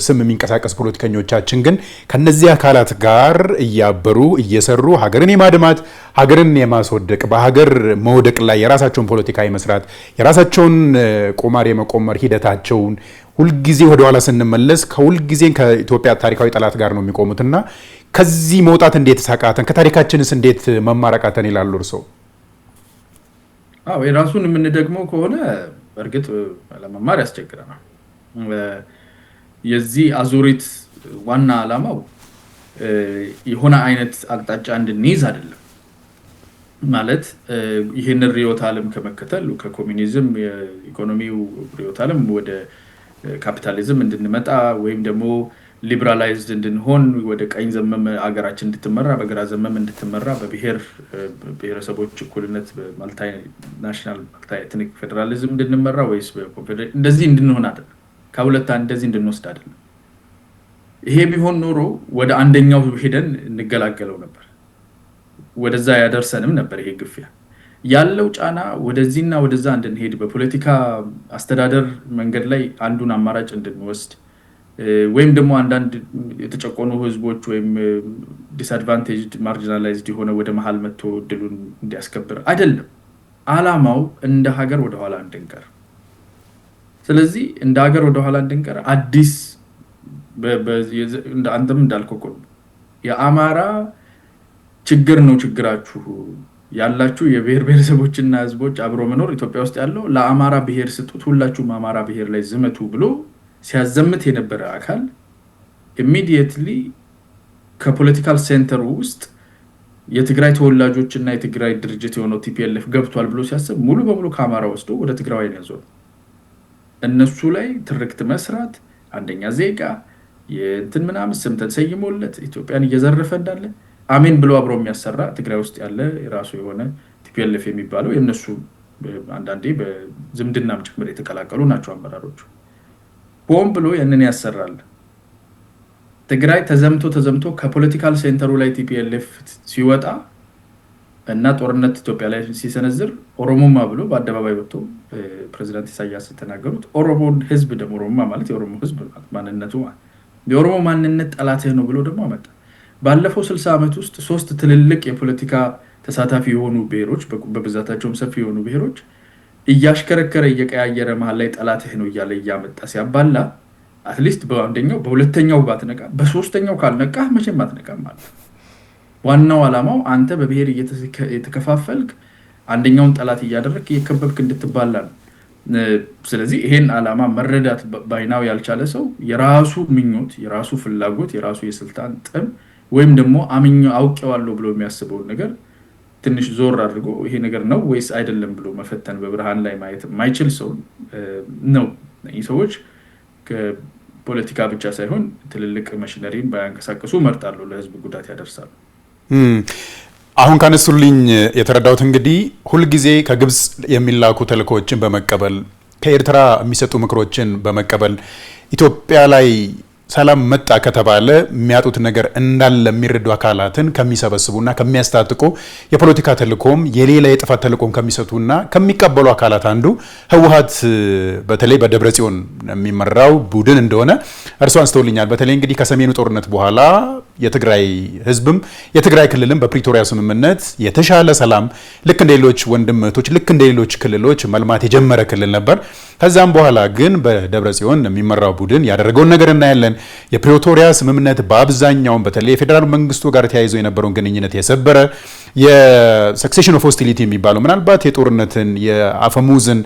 ስም የሚንቀሳቀስ ፖለቲከኞቻችን ግን ከነዚህ አካላት ጋር እያበሩ እየሰሩ ሀገርን የማድማት ሀገርን የማስወደቅ በሀገር መውደቅ ላይ የራሳቸውን ፖለቲካ የመስራት የራሳቸውን ቁማር የመቆመር ሂደታቸውን ሁልጊዜ ወደ ኋላ ስንመለስ ከሁልጊዜ ከኢትዮጵያ ታሪካዊ ጠላት ጋር ነው የሚቆሙትና ከዚህ መውጣት እንዴት ሳቃተን፣ ከታሪካችንስ እንዴት መማረቃተን ይላሉ እርስዎ?
የራሱን የምንደግመው ከሆነ በእርግጥ ለመማር ያስቸግረናል። የዚህ አዙሪት ዋና ዓላማው የሆነ አይነት አቅጣጫ እንድንይዝ አይደለም። ማለት ይህንን ርዕዮተ ዓለም ከመከተል ከኮሚኒዝም የኢኮኖሚው ርዕዮተ ዓለም ወደ ካፒታሊዝም እንድንመጣ ወይም ደግሞ ሊበራላይዝድ እንድንሆን ወደ ቀኝ ዘመም አገራችን እንድትመራ በግራ ዘመም እንድትመራ በብሔረሰቦች እኩልነት በማልታይ ናሽናል ማልታይ ኤትኒክ ፌደራሊዝም እንድንመራ ወይስ እንደዚህ እንድንሆን አይደለም። ከሁለት እንደዚህ እንድንወስድ አይደለም። ይሄ ቢሆን ኖሮ ወደ አንደኛው ሄደን እንገላገለው ነበር፣ ወደዛ ያደርሰንም ነበር። ይሄ ግፊያ ያለው ጫና ወደዚህና ወደዛ እንድንሄድ በፖለቲካ አስተዳደር መንገድ ላይ አንዱን አማራጭ እንድንወስድ ወይም ደግሞ አንዳንድ የተጨቆኑ ህዝቦች ወይም ዲስአድቫንቴጅድ ማርጂናላይዝድ የሆነ ወደ መሃል መጥቶ እድሉን እንዲያስከብር አይደለም። ዓላማው እንደ ሀገር ወደኋላ እንድንቀር። ስለዚህ እንደ ሀገር ወደኋላ እንድንቀር አዲስ አንተም እንዳልከው የአማራ ችግር ነው ችግራችሁ ያላችሁ የብሔር ብሔረሰቦችና ህዝቦች አብሮ መኖር ኢትዮጵያ ውስጥ ያለው ለአማራ ብሔር ስጡት፣ ሁላችሁም አማራ ብሔር ላይ ዝመቱ ብሎ ሲያዘምት የነበረ አካል ኢሚዲየትሊ ከፖለቲካል ሴንተሩ ውስጥ የትግራይ ተወላጆች እና የትግራይ ድርጅት የሆነው ቲፒኤልኤፍ ገብቷል ብሎ ሲያስብ ሙሉ በሙሉ ከአማራ ወስዶ ወደ ትግራይ ነው ያዞረው። እነሱ ላይ ትርክት መስራት አንደኛ ዜጋ የእንትን ምናምን ስም ተሰይሞለት ኢትዮጵያን እየዘረፈ እንዳለ አሜን ብሎ አብሮ የሚያሰራ ትግራይ ውስጥ ያለ የራሱ የሆነ ቲፒኤልኤፍ የሚባለው የነሱ አንዳንዴ በዝምድናም ጭምር የተቀላቀሉ ናቸው አመራሮቹ። ሆን ብሎ ያንን ያሰራል። ትግራይ ተዘምቶ ከፖለቲካል ሴንተሩ ላይ ቲፒኤልኤፍ ሲወጣ እና ጦርነት ኢትዮጵያ ላይ ሲሰነዝር ኦሮሞማ ብሎ በአደባባይ ወጥቶ ፕሬዚዳንት ኢሳያስ የተናገሩት ኦሮሞን ህዝብ ደግሞ ኦሮሞማ ማለት የኦሮሞ ህዝብ ማንነቱ የኦሮሞ ማንነት ጠላትህ ነው ብሎ ደግሞ አመጣ። ባለፈው 60 ዓመት ውስጥ 3 ትልልቅ የፖለቲካ ተሳታፊ የሆኑ ብሔሮች በብዛታቸውም ሰፊ የሆኑ ብሔሮች እያሽከረከረ እየቀያየረ መሀል ላይ ጠላትህ ነው እያለ እያመጣ ሲያባላ አትሊስት በአንደኛው በሁለተኛው ባትነቃ በሶስተኛው ካልነቃ መቼም አትነቃም ማለት ነው። ዋናው ዓላማው አንተ በብሔር እየተከፋፈልክ አንደኛውን ጠላት እያደረክ እየከበብክ እንድትባላ ነው። ስለዚህ ይሄን ዓላማ መረዳት ባይናው ያልቻለ ሰው የራሱ ምኞት፣ የራሱ ፍላጎት፣ የራሱ የስልጣን ጥም ወይም ደግሞ አውቄዋለሁ ብሎ የሚያስበውን ነገር ትንሽ ዞር አድርጎ ይሄ ነገር ነው ወይስ አይደለም ብሎ መፈተን በብርሃን ላይ ማየት የማይችል ሰው ነው። እነዚህ ሰዎች ከፖለቲካ ብቻ ሳይሆን ትልልቅ መሽነሪን ባያንቀሳቀሱ እመርጣለሁ፣ ለህዝብ ጉዳት ያደርሳሉ።
አሁን ካነሱልኝ የተረዳሁት እንግዲህ ሁልጊዜ ከግብጽ የሚላኩ ተልእኮዎችን በመቀበል ከኤርትራ የሚሰጡ ምክሮችን በመቀበል ኢትዮጵያ ላይ ሰላም መጣ ከተባለ የሚያጡት ነገር እንዳለ የሚረዱ አካላትን ከሚሰበስቡና ከሚያስታጥቁ የፖለቲካ ተልእኮም የሌላ የጥፋት ተልእኮም ከሚሰጡና ከሚቀበሉ አካላት አንዱ ህወሓት በተለይ በደብረጽዮን የሚመራው ቡድን እንደሆነ እርሱ አንስተውልኛል። በተለይ እንግዲህ ከሰሜኑ ጦርነት በኋላ የትግራይ ህዝብም የትግራይ ክልልም በፕሪቶሪያ ስምምነት የተሻለ ሰላም ልክ እንደ ሌሎች ወንድም እህቶች ልክ እንደ ሌሎች ክልሎች መልማት የጀመረ ክልል ነበር። ከዛም በኋላ ግን በደብረጽዮን የሚመራው ቡድን ያደረገውን ነገር እናያለን። የፕሪቶሪያ ስምምነት በአብዛኛውን በተለይ የፌዴራል መንግስቱ ጋር ተያይዞ የነበረውን ግንኙነት የሰበረ የሰክሴሽን ኦፍ ሆስቲሊቲ የሚባለው ምናልባት የጦርነትን የአፈሙዝን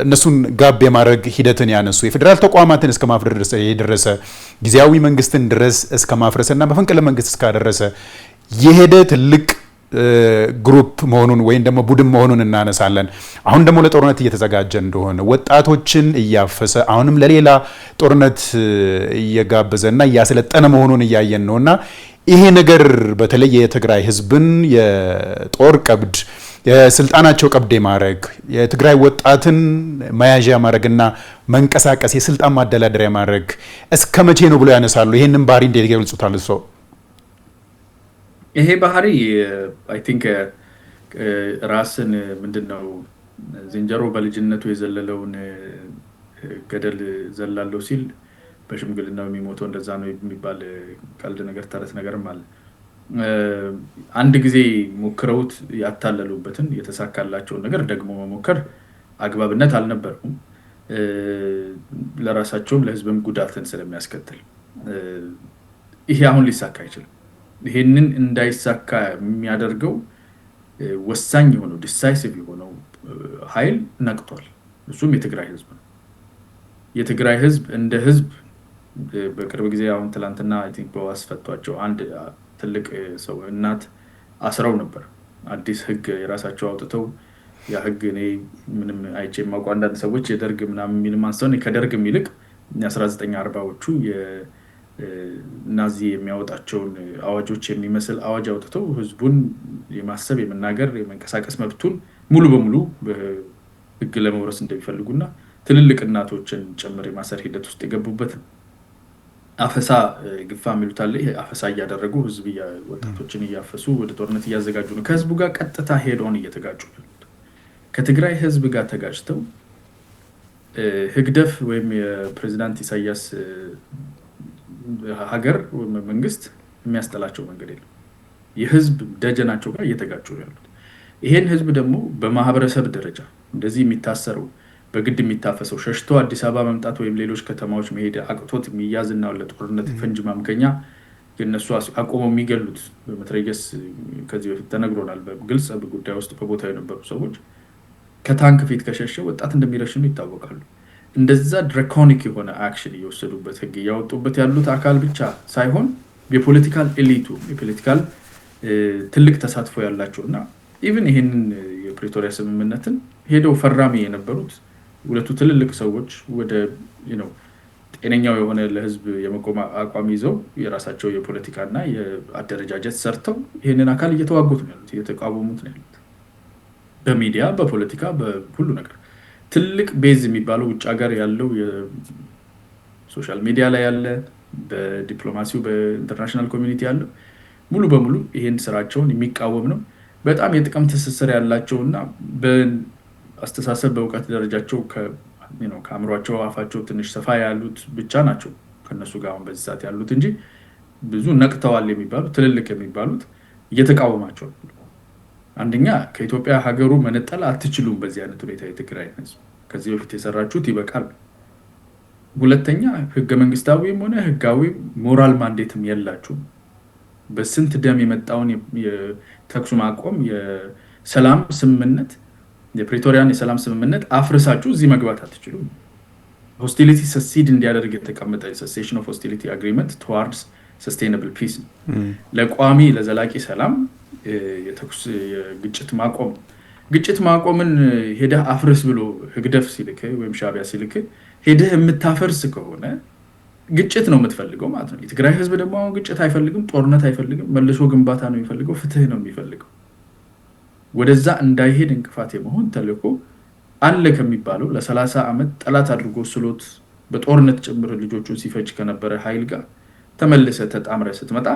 እነሱን ጋብ የማድረግ ሂደትን ያነሱ የፌዴራል ተቋማትን እስከ ማፍረስ የደረሰ ጊዜያዊ መንግስትን ድረስ እስከ ማፍረስና መፈንቅለ መንግስት እስካደረሰ የሄደ ትልቅ ግሩፕ መሆኑን ወይም ደግሞ ቡድን መሆኑን እናነሳለን። አሁን ደግሞ ለጦርነት እየተዘጋጀ እንደሆነ ወጣቶችን እያፈሰ አሁንም ለሌላ ጦርነት እየጋበዘና እያሰለጠነ መሆኑን እያየን ነውና ይሄ ነገር በተለይ የትግራይ ህዝብን የጦር ቀብድ የስልጣናቸው ቀብድ ማድረግ የትግራይ ወጣትን መያዣ ማድረግና መንቀሳቀስ የስልጣን ማደላደሪያ ማድረግ እስከ መቼ ነው ብሎ ያነሳሉ። ይሄንን ባህሪ እንዴት ይገልጹታል እርሶ?
ይሄ ባህሪ አይ ቲንክ ራስን ምንድነው ዝንጀሮ በልጅነቱ የዘለለውን ገደል ዘላለሁ ሲል በሽምግልናው የሚሞተው እንደዛ ነው የሚባል ቀልድ ነገር ተረት ነገርም አለ። አንድ ጊዜ ሞክረውት ያታለሉበትን የተሳካላቸውን ነገር ደግሞ መሞከር አግባብነት አልነበረም። ለራሳቸውም ለህዝብም ጉዳትን ስለሚያስከትል ይሄ አሁን ሊሳካ አይችልም። ይሄንን እንዳይሳካ የሚያደርገው ወሳኝ የሆነው ዲሳይሲቭ የሆነው ኃይል ነቅቷል። እሱም የትግራይ ህዝብ ነው። የትግራይ ህዝብ እንደ ህዝብ በቅርብ ጊዜ አሁን ትላንትና አይ ቲንክ በዋስ ፈቷቸው አንድ ትልቅ ሰው እናት አስረው ነበር። አዲስ ህግ የራሳቸው አውጥተው ያ ህግ እኔ ምንም አይቼ የማውቀው አንዳንድ ሰዎች የደርግ ምናምን የሚልም አንስተው ከደርግ የሚልቅ 1940ዎቹ ናዚ የሚያወጣቸውን አዋጆች የሚመስል አዋጅ አውጥተው ህዝቡን የማሰብ የመናገር የመንቀሳቀስ መብቱን ሙሉ በሙሉ በህግ ለመውረስ እንደሚፈልጉና ትልልቅ እናቶችን ጭምር የማሰር ሂደት ውስጥ የገቡበት አፈሳ ግፋ የሚሉት አለ። ይሄ አፈሳ እያደረጉ ህዝብ ወጣቶችን እያፈሱ ወደ ጦርነት እያዘጋጁ ነው። ከህዝቡ ጋር ቀጥታ ሄደውን እየተጋጩ ነው። ከትግራይ ህዝብ ጋር ተጋጭተው ህግደፍ ወይም የፕሬዝዳንት ኢሳያስ ሀገር መንግስት የሚያስጠላቸው መንገድ የለም። የህዝብ ደጀናቸው ጋር እየተጋጩ ያሉት ይሄን ህዝብ ደግሞ በማህበረሰብ ደረጃ እንደዚህ የሚታሰረው በግድ የሚታፈሰው ሸሽቶ አዲስ አበባ መምጣት ወይም ሌሎች ከተማዎች መሄድ አቅቶት የሚያዝና ለጦርነት ፈንጅ ማምከኛ የነሱ አቆመው የሚገሉት በመትረየስ ከዚህ በፊት ተነግሮናል። በግልጽ በጉዳይ ውስጥ በቦታው የነበሩ ሰዎች ከታንክ ፊት ከሸሸ ወጣት እንደሚረሽኑ ይታወቃሉ። እንደዛ ድራኮኒክ የሆነ አክሽን እየወሰዱበት ህግ እያወጡበት ያሉት አካል ብቻ ሳይሆን የፖለቲካል ኤሊቱ የፖለቲካል ትልቅ ተሳትፎ ያላቸውና ኢቭን ይሄንን የፕሪቶሪያ ስምምነትን ሄደው ፈራሚ የነበሩት ሁለቱ ትልልቅ ሰዎች ወደ ጤነኛው የሆነ ለህዝብ የመቆም አቋም ይዘው የራሳቸው የፖለቲካና የአደረጃጀት ሰርተው ይህንን አካል እየተዋጉት ነው ያሉት፣ እየተቃወሙት ነው ያሉት። በሚዲያ በፖለቲካ በሁሉ ነገር ትልቅ ቤዝ የሚባለው ውጭ ሀገር ያለው የሶሻል ሚዲያ ላይ ያለ፣ በዲፕሎማሲው በኢንተርናሽናል ኮሚኒቲ ያለው ሙሉ በሙሉ ይህን ስራቸውን የሚቃወም ነው። በጣም የጥቅም ትስስር ያላቸውና በአስተሳሰብ በእውቀት ደረጃቸው ከአእምሯቸው አፋቸው ትንሽ ሰፋ ያሉት ብቻ ናቸው ከነሱ ጋር አሁን በዚህ ሰዓት ያሉት እንጂ ብዙ ነቅተዋል የሚባሉት ትልልቅ የሚባሉት እየተቃወማቸው ነው። አንደኛ ከኢትዮጵያ ሀገሩ መነጠል አትችሉም በዚህ አይነት ሁኔታ የትግራይ ህዝብ ከዚህ በፊት የሰራችሁት ይበቃል። ሁለተኛ ህገ መንግስታዊም ሆነ ህጋዊ ሞራል ማንዴትም የላችሁም። በስንት ደም የመጣውን የተኩስ ማቆም የሰላም ስምምነት የፕሪቶሪያን የሰላም ስምምነት አፍርሳችሁ እዚህ መግባት አትችሉም። ሆስቲሊቲ ሰሲድ እንዲያደርግ የተቀመጠ cessation of hostility agreement towards sustainable peace ለቋሚ ለዘላቂ ሰላም የተኩስ የግጭት ማቆም ግጭት ማቆምን ሄደህ አፍርስ ብሎ ህግደፍ ሲልክ ወይም ሻቢያ ሲልክ ሄደህ የምታፈርስ ከሆነ ግጭት ነው የምትፈልገው ማለት ነው። የትግራይ ህዝብ ደግሞ አሁን ግጭት አይፈልግም፣ ጦርነት አይፈልግም፣ መልሶ ግንባታ ነው የሚፈልገው፣ ፍትህ ነው የሚፈልገው። ወደዛ እንዳይሄድ እንቅፋት የመሆን ተልዕኮ አለ ከሚባለው ለ30 ዓመት ጠላት አድርጎ ስሎት በጦርነት ጭምር ልጆቹን ሲፈጅ ከነበረ ኃይል ጋር ተመልሰ ተጣምረ ስትመጣ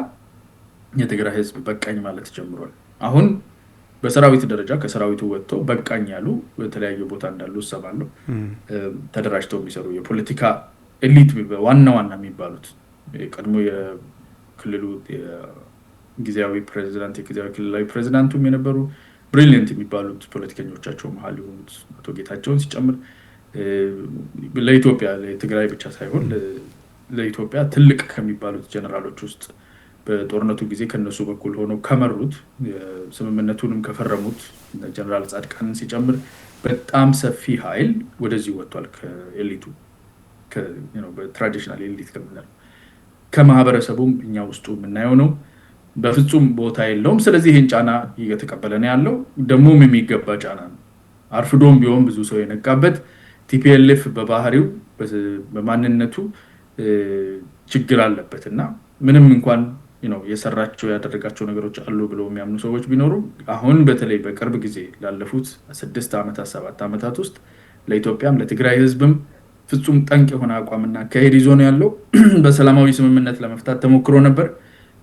የትግራይ ህዝብ በቃኝ ማለት ጀምሯል። አሁን በሰራዊት ደረጃ ከሰራዊቱ ወጥተው በቃኝ ያሉ በተለያየ ቦታ እንዳሉ ሰማለሁ። ተደራጅተው የሚሰሩ የፖለቲካ ኤሊት ዋና የሚባሉት ቀድሞ የክልሉ ጊዜያዊ ፕሬዚዳንት የጊዜያዊ ክልላዊ ፕሬዚዳንቱም የነበሩ ብሪሊየንት የሚባሉት ፖለቲከኞቻቸው መሀል የሆኑት አቶ ጌታቸውን ሲጨምር ለኢትዮጵያ ለትግራይ ብቻ ሳይሆን ለኢትዮጵያ ትልቅ ከሚባሉት ጀነራሎች ውስጥ በጦርነቱ ጊዜ ከነሱ በኩል ሆነው ከመሩት ስምምነቱንም ከፈረሙት ጀነራል ጻድቃንን ሲጨምር በጣም ሰፊ ኃይል ወደዚህ ወጥቷል። ከኤሊቱ በትራዲሽናል ኤሊት ከምንለው ከማህበረሰቡም እኛ ውስጡ የምናየው ነው። በፍጹም ቦታ የለውም። ስለዚህ ይህን ጫና እየተቀበለ ነው ያለው። ደግሞም የሚገባ ጫና ነው። አርፍዶም ቢሆን ብዙ ሰው የነቃበት ቲፒኤልኤፍ በባህሪው በማንነቱ ችግር አለበት እና ምንም እንኳን የሰራቸው ያደረጋቸው ነገሮች አሉ ብለው የሚያምኑ ሰዎች ቢኖሩ አሁን በተለይ በቅርብ ጊዜ ላለፉት 6 ዓመታት 7 ዓመታት ውስጥ ለኢትዮጵያም ለትግራይ ህዝብም ፍጹም ጠንቅ የሆነ አቋምና አካሄድ ይዞ ነው ያለው። በሰላማዊ ስምምነት ለመፍታት ተሞክሮ ነበር።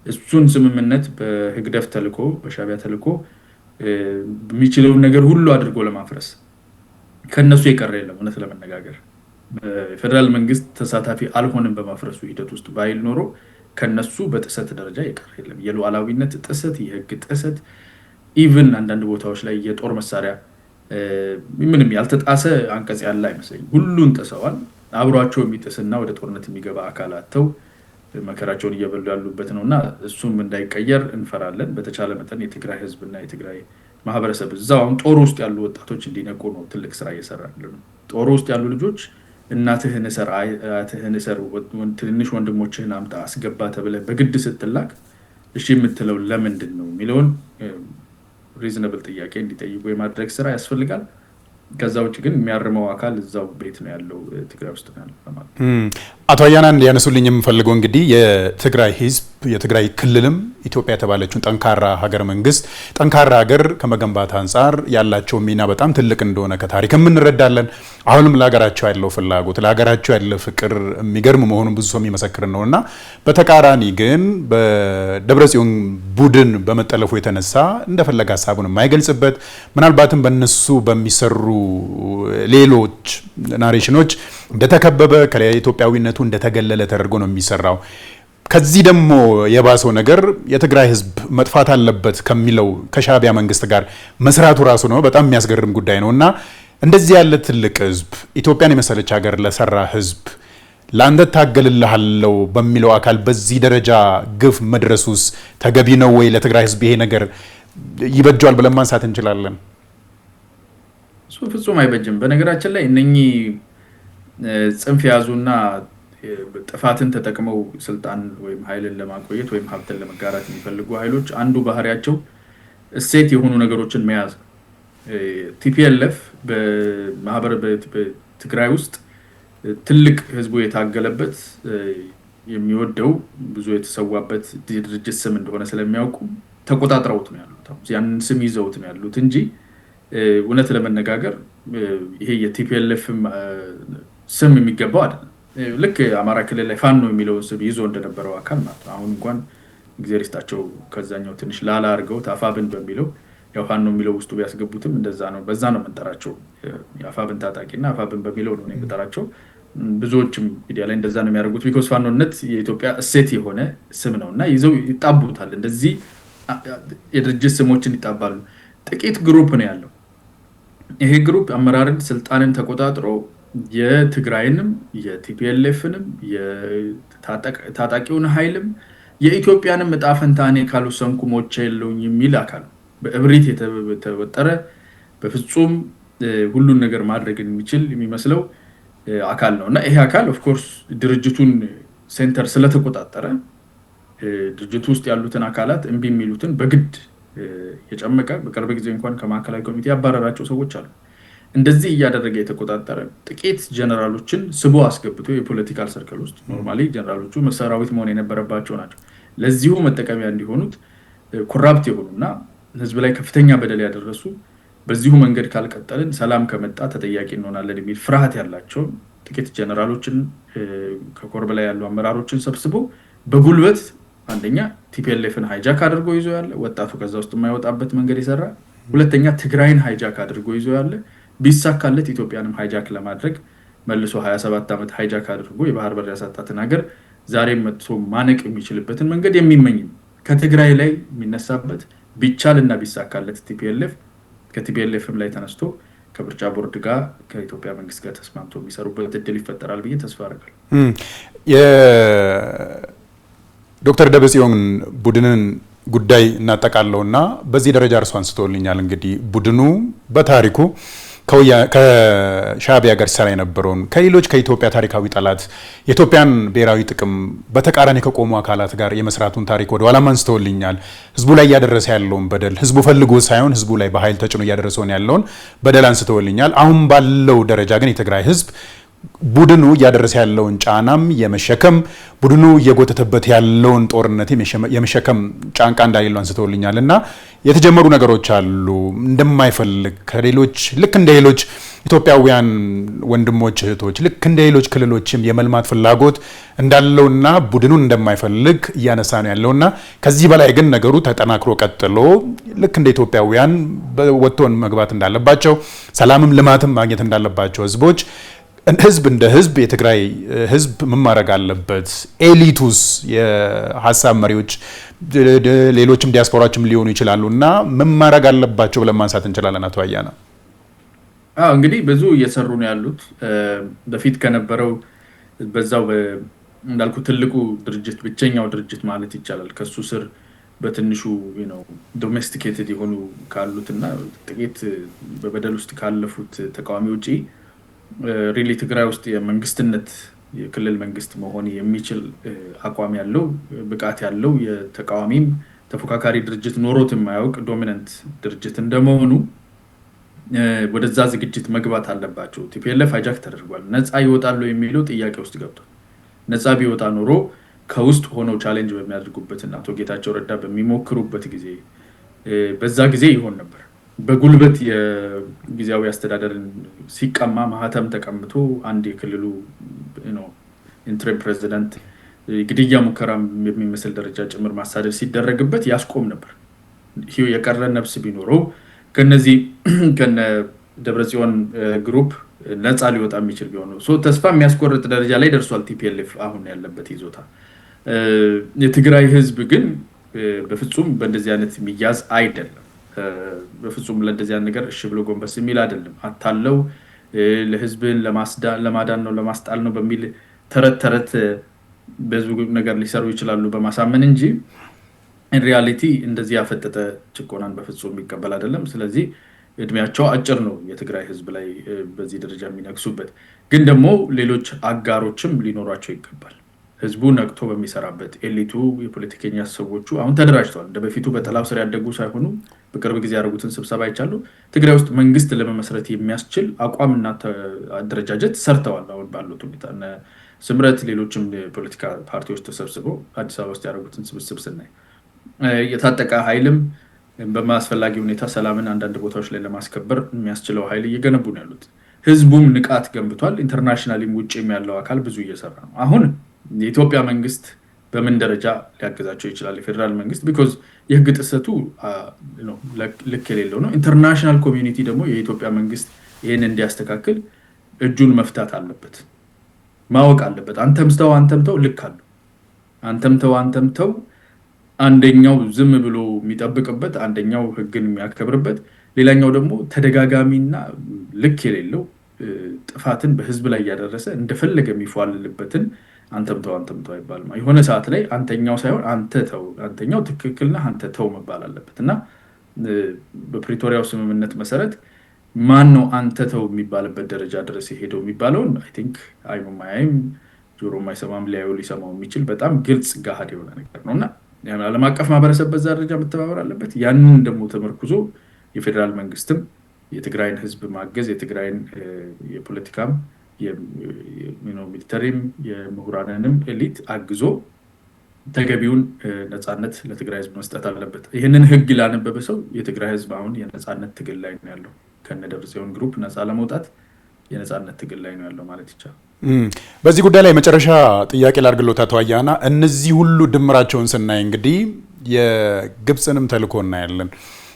እሱን ስምምነት በህግደፍ ተልኮ በሻቢያ ተልኮ የሚችለውን ነገር ሁሉ አድርጎ ለማፍረስ ከነሱ የቀረ የለም። እውነት ለመነጋገር ፌደራል መንግስት ተሳታፊ አልሆነም በማፍረሱ ሂደት ውስጥ ባይል ኖሮ ከነሱ በጥሰት ደረጃ የቀረ የለም። የሉዓላዊነት ጥሰት፣ የህግ ጥሰት፣ ኢቭን አንዳንድ ቦታዎች ላይ የጦር መሳሪያ ምንም ያልተጣሰ አንቀጽ ያለ አይመስለኝም። ሁሉን ጥሰዋል። አብሯቸው የሚጥስና ወደ ጦርነት የሚገባ አካላተው መከራቸውን እየበሉ ያሉበት ነውና እሱም እንዳይቀየር እንፈራለን። በተቻለ መጠን የትግራይ ህዝብና የትግራይ ማህበረሰብ እዛው አሁን ጦር ውስጥ ያሉ ወጣቶች እንዲነቁ ነው ትልቅ ስራ እየሰራን ነው። ጦር ውስጥ ያሉ ልጆች እናትህን እሰር አያትህን እሰር ትንሽ ወንድሞችህን አምጣ አስገባ ተብለህ በግድ ስትላክ እሺ የምትለው ለምንድን ነው የሚለውን ሪዝነብል ጥያቄ እንዲጠይቁ የማድረግ ስራ ያስፈልጋል። ከዛ ውጭ ግን የሚያርመው አካል እዛው ቤት ነው ያለው፣ ትግራይ ውስጥ ነው ያለው ማለት ነው።
አቶ አያናን ሊያነሱልኝ የምፈልገው እንግዲህ የትግራይ ህዝብ የትግራይ ክልልም ኢትዮጵያ የተባለችውን ጠንካራ ሀገር መንግስት ጠንካራ ሀገር ከመገንባት አንጻር ያላቸው ሚና በጣም ትልቅ እንደሆነ ከታሪክም እንረዳለን። አሁንም ለሀገራቸው ያለው ፍላጎት ለሀገራቸው ያለው ፍቅር የሚገርም መሆኑን ብዙ ሰው የሚመሰክር ነውና በተቃራኒ ግን በደብረጽዮን ቡድን በመጠለፉ የተነሳ እንደፈለገ ሀሳቡን የማይገልጽበት ምናልባትም በነሱ በሚሰሩ ሌሎች ናሬሽኖች እንደተከበበ ከኢትዮጵያዊነቱ እንደተገለለ ተደርጎ ነው የሚሰራው። ከዚህ ደግሞ የባሰው ነገር የትግራይ ህዝብ መጥፋት አለበት ከሚለው ከሻቢያ መንግስት ጋር መስራቱ ራሱ ነው በጣም የሚያስገርም ጉዳይ ነውና እንደዚህ ያለ ትልቅ ህዝብ ኢትዮጵያን የመሰለች ሀገር ለሰራ ህዝብ ለአንተ ታገልልሃለው በሚለው አካል በዚህ ደረጃ ግፍ መድረሱስ ተገቢ ነው ወይ? ለትግራይ ህዝብ ይሄ ነገር ይበጃል ብለን ማንሳት እንችላለን?
እሱ ፍጹም አይበጅም። በነገራችን ላይ እነኚህ ጽንፍ ያዙና ጥፋትን ተጠቅመው ስልጣን ወይም ኃይልን ለማቆየት ወይም ሀብትን ለመጋራት የሚፈልጉ ኃይሎች አንዱ ባህሪያቸው እሴት የሆኑ ነገሮችን መያዝ። ቲፒኤልኤፍ ትግራይ ውስጥ ትልቅ ህዝቡ የታገለበት የሚወደው ብዙ የተሰዋበት ድርጅት ስም እንደሆነ ስለሚያውቁ ተቆጣጥረውት ነው ያሉት። ያንን ስም ይዘውት ነው ያሉት እንጂ እውነት ለመነጋገር ይሄ የቲፒኤልኤፍ ስም የሚገባው አይደለም። ልክ አማራ ክልል ላይ ፋኖ የሚለውን ስም ይዞ እንደነበረው አካል ማለት ነው። አሁን እንኳን እግዚአብሔር ይስጣቸው ከዛኛው ትንሽ ላላ አድርገውት አፋብን በሚለው ያው ፋኖ የሚለው ውስጡ ቢያስገቡትም እንደዛ ነው፣ በዛ ነው የምንጠራቸው። የአፋብን ታጣቂና አፋብን በሚለው ነው የምንጠራቸው። ብዙዎችም ሚዲያ ላይ እንደዛ ነው የሚያደርጉት። ቢኮዝ ፋኖነት የኢትዮጵያ እሴት የሆነ ስም ነው እና ይዘው ይጣቡታል። እንደዚህ የድርጅት ስሞችን ይጣባሉ። ጥቂት ግሩፕ ነው ያለው። ይሄ ግሩፕ አመራርን ስልጣንን ተቆጣጥሮ የትግራይንም የቲፒኤልኤፍንም የታጣቂውን ኃይልም የኢትዮጵያንም እጣ ፈንታ እኔ ካልወሰንኩ ሞቼ የለውኝ የሚል አካል በእብሪት የተወጠረ በፍጹም ሁሉን ነገር ማድረግ የሚችል የሚመስለው አካል ነው እና ይሄ አካል ኦፍ ኮርስ ድርጅቱን ሴንተር ስለተቆጣጠረ ድርጅቱ ውስጥ ያሉትን አካላት እምቢ የሚሉትን በግድ የጨመቀ በቅርብ ጊዜ እንኳን ከማዕከላዊ ኮሚቴ ያባረራቸው ሰዎች አሉ። እንደዚህ እያደረገ የተቆጣጠረ ጥቂት ጀነራሎችን ስቦ አስገብቶ የፖለቲካል ሰርክል ውስጥ ኖርማሊ ጀነራሎቹ ሰራዊት መሆን የነበረባቸው ናቸው። ለዚሁ መጠቀሚያ እንዲሆኑት ኮራፕት የሆኑና ህዝብ ላይ ከፍተኛ በደል ያደረሱ በዚሁ መንገድ ካልቀጠልን ሰላም ከመጣ ተጠያቂ እንሆናለን የሚል ፍርሃት ያላቸው ጥቂት ጀነራሎችን ከኮር በላይ ያሉ አመራሮችን ሰብስቦ በጉልበት አንደኛ ቲፒኤልኤፍን ሃይጃክ አድርጎ ይዞ ያለ ወጣቱ ከዛ ውስጥ የማይወጣበት መንገድ ይሰራ፣ ሁለተኛ ትግራይን ሃይጃክ አድርጎ ይዞ ያለ ቢሳካለት ኢትዮጵያንም ሃይጃክ ለማድረግ መልሶ 27 ዓመት ሃይጃክ አድርጎ የባህር በር ያሳጣትን ሀገር ዛሬም መጥቶ ማነቅ የሚችልበትን መንገድ የሚመኝ ከትግራይ ላይ የሚነሳበት ቢቻልና ቢሳካለት ቲፒኤልኤፍ ከቲፒኤልኤፍም ላይ ተነስቶ ከምርጫ ቦርድ ጋር ከኢትዮጵያ መንግስት ጋር ተስማምቶ የሚሰሩበት እድል ይፈጠራል ብዬ ተስፋ አደርጋለሁ።
ዶክተር ደብረጽዮን ቡድንን ጉዳይ እናጠቃለውና በዚህ ደረጃ እርሱ አንስቶልኛል። እንግዲህ ቡድኑ በታሪኩ ከሻዕቢያ ጋር ሲሰራ የነበረውን ከሌሎች ከኢትዮጵያ ታሪካዊ ጠላት የኢትዮጵያን ብሔራዊ ጥቅም በተቃራኒ ከቆሙ አካላት ጋር የመስራቱን ታሪክ ወደ ኋላም አንስተውልኛል። ህዝቡ ላይ እያደረሰ ያለውን በደል ህዝቡ ፈልጎ ሳይሆን ህዝቡ ላይ በኃይል ተጭኖ እያደረሰውን ያለውን በደል አንስተውልኛል። አሁን ባለው ደረጃ ግን የትግራይ ህዝብ ቡድኑ እያደረሰ ያለውን ጫናም የመሸከም ቡድኑ እየጎተተበት ያለውን ጦርነት የመሸከም ጫንቃ እንዳሌለው አንስተውልኛል እና የተጀመሩ ነገሮች አሉ እንደማይፈልግ ከሌሎች ልክ እንደ ሌሎች ኢትዮጵያውያን ወንድሞች እህቶች ልክ እንደ ሌሎች ክልሎችም የመልማት ፍላጎት እንዳለውና ቡድኑን እንደማይፈልግ እያነሳ ነው ያለውና ከዚህ በላይ ግን ነገሩ ተጠናክሮ ቀጥሎ ልክ እንደ ኢትዮጵያውያን ወጥቶን መግባት እንዳለባቸው ሰላምም ልማትም ማግኘት እንዳለባቸው ህዝቦች ህዝብ እንደ ህዝብ የትግራይ ህዝብ ምን ማድረግ አለበት? ኤሊቱስ የሀሳብ መሪዎች ሌሎችም ዲያስፖራዎችም ሊሆኑ ይችላሉ እና ምን ማድረግ አለባቸው ብለን ማንሳት እንችላለን? አቶ አያና
እንግዲህ ብዙ እየሰሩ ነው ያሉት። በፊት ከነበረው በዛው እንዳልኩ ትልቁ ድርጅት ብቸኛው ድርጅት ማለት ይቻላል ከሱ ስር በትንሹ ዶሜስቲኬትድ የሆኑ ካሉትና ጥቂት በበደል ውስጥ ካለፉት ተቃዋሚ ውጪ ሪሊ ትግራይ ውስጥ የመንግስትነት የክልል መንግስት መሆን የሚችል አቋም ያለው ብቃት ያለው የተቃዋሚም ተፎካካሪ ድርጅት ኖሮት የማያውቅ ዶሚናንት ድርጅት እንደመሆኑ ወደዛ ዝግጅት መግባት አለባቸው። ቲፒኤልኤፍ ሃይጃክ ተደርጓል። ነፃ ይወጣሉ የሚለው ጥያቄ ውስጥ ገብቷል። ነፃ ቢወጣ ኖሮ ከውስጥ ሆነው ቻሌንጅ በሚያደርጉበትና አቶ ጌታቸው ረዳ በሚሞክሩበት ጊዜ በዛ ጊዜ ይሆን ነበር። በጉልበት የጊዜያዊ አስተዳደርን ሲቀማ ማህተም ተቀምቶ አንድ የክልሉ ኢንትሪም ፕሬዚዳንት ግድያ ሙከራ የሚመስል ደረጃ ጭምር ማሳደድ ሲደረግበት ያስቆም ነበር። የቀረ ነፍስ ቢኖረው ከነዚህ ከነ ደብረጽዮን ግሩፕ ነፃ ሊወጣ የሚችል ቢሆን ተስፋ የሚያስቆርጥ ደረጃ ላይ ደርሷል ቲፒኤልኤፍ አሁን ያለበት ይዞታ። የትግራይ ህዝብ ግን በፍጹም በእንደዚህ አይነት የሚያዝ አይደለም። በፍጹም ለእንደዚህ አይነት ነገር እሺ ብሎ ጎንበስ የሚል አይደለም። አታለው ለህዝብን ለማዳን ነው ለማስጣል ነው በሚል ተረት ብዙ ነገር ሊሰሩ ይችላሉ በማሳመን እንጂ ኢን ሪያሊቲ እንደዚህ ያፈጠጠ ጭቆናን በፍጹም የሚቀበል አይደለም። ስለዚህ እድሜያቸው አጭር ነው የትግራይ ህዝብ ላይ በዚህ ደረጃ የሚነግሱበት። ግን ደግሞ ሌሎች አጋሮችም ሊኖሯቸው ይገባል። ህዝቡ ነቅቶ በሚሰራበት ኤሊቱ የፖለቲከኛ ሰዎቹ አሁን ተደራጅተዋል። እንደ በፊቱ በጠላው ስር ያደጉ ሳይሆኑ በቅርብ ጊዜ ያደረጉትን ስብሰባ ይቻሉ ትግራይ ውስጥ መንግስት ለመመስረት የሚያስችል አቋምና አደረጃጀት ሰርተዋል። አሁን ባሉት ሁኔታ ስምረት ሌሎችም የፖለቲካ ፓርቲዎች ተሰብስበው አዲስ አበባ ውስጥ ያደረጉትን ስብስብ ስናይ የታጠቀ ኃይልም በማስፈላጊ ሁኔታ ሰላምን አንዳንድ ቦታዎች ላይ ለማስከበር የሚያስችለው ኃይል እየገነቡ ነው ያሉት። ህዝቡም ንቃት ገንብቷል። ኢንተርናሽናሊም ውጭም ያለው አካል ብዙ እየሰራ ነው። አሁን የኢትዮጵያ መንግስት በምን ደረጃ ሊያገዛቸው ይችላል? የፌዴራል መንግስት ቢኮዝ የህግ ጥሰቱ ልክ የሌለው ነው። ኢንተርናሽናል ኮሚዩኒቲ ደግሞ የኢትዮጵያ መንግስት ይህን እንዲያስተካክል እጁን መፍታት አለበት፣ ማወቅ አለበት። አንተምተው ልክ አሉ። አንተምተው አንደኛው ዝም ብሎ የሚጠብቅበት፣ አንደኛው ህግን የሚያከብርበት፣ ሌላኛው ደግሞ ተደጋጋሚና ልክ የሌለው ጥፋትን በህዝብ ላይ እያደረሰ እንደፈለገ የሚፏልልበትን አንተምተው አይባልም። የሆነ ሰዓት ላይ አንተኛው ሳይሆን አንተኛው ትክክልና አንተ ተው መባል አለበት እና በፕሪቶሪያው ስምምነት መሰረት ማን ነው አንተ ተው የሚባልበት ደረጃ ድረስ የሄደው የሚባለውን አይ ቲንክ አይኑም አያይም ጆሮ የማይሰማም ሊያየው ሊሰማው የሚችል በጣም ግልጽ ገሃድ የሆነ ነገር ነው እና ዓለም አቀፍ ማህበረሰብ በዛ ደረጃ መተባበር አለበት። ያንን ደግሞ ተመርኩዞ የፌዴራል መንግስትም የትግራይን ህዝብ ማገዝ፣ የትግራይን የፖለቲካም ሚሊተሪም የምሁራንንም ኤሊት አግዞ ተገቢውን ነፃነት ለትግራይ ህዝብ መስጠት አለበት። ይህንን ህግ ላነበበ ሰው የትግራይ ህዝብ አሁን የነፃነት ትግል ላይ ነው ያለው። ከነደብረጽዮን ግሩፕ ነፃ ለመውጣት የነፃነት ትግል ላይ ነው ያለው ማለት ይቻላል።
በዚህ ጉዳይ ላይ መጨረሻ ጥያቄ ላድርግሎት አቶ አያና፣ እነዚህ ሁሉ ድምራቸውን ስናይ እንግዲህ የግብፅንም ተልእኮ እናያለን፣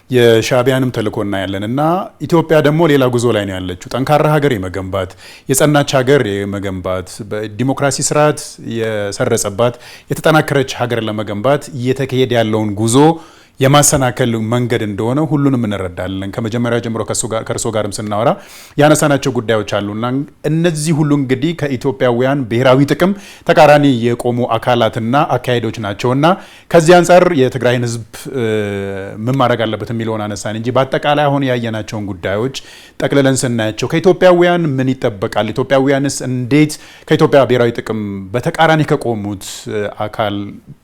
የሻዕቢያንም ተልእኮ እናያለን እና ኢትዮጵያ ደግሞ ሌላ ጉዞ ላይ ነው ያለችው። ጠንካራ ሀገር የመገንባት የጸናች ሀገር የመገንባት በዲሞክራሲ ስርዓት የሰረጸባት የተጠናከረች ሀገር ለመገንባት እየተካሄደ ያለውን ጉዞ የማሰናከል መንገድ እንደሆነ ሁሉንም እንረዳለን። ከመጀመሪያ ጀምሮ ከእርሶ ጋርም ስናወራ ያነሳናቸው ጉዳዮች አሉና እነዚህ ሁሉ እንግዲህ ከኢትዮጵያውያን ብሔራዊ ጥቅም ተቃራኒ የቆሙ አካላትና አካሄዶች ናቸውና ከዚህ አንጻር የትግራይን ህዝብ ምን ማድረግ አለበት የሚለውን አነሳን እንጂ በአጠቃላይ አሁን ያየናቸውን ጉዳዮች ጠቅልለን ስናያቸው ከኢትዮጵያውያን ምን ይጠበቃል? ኢትዮጵያውያንስ እንዴት ከኢትዮጵያ ብሔራዊ ጥቅም በተቃራኒ ከቆሙት አካል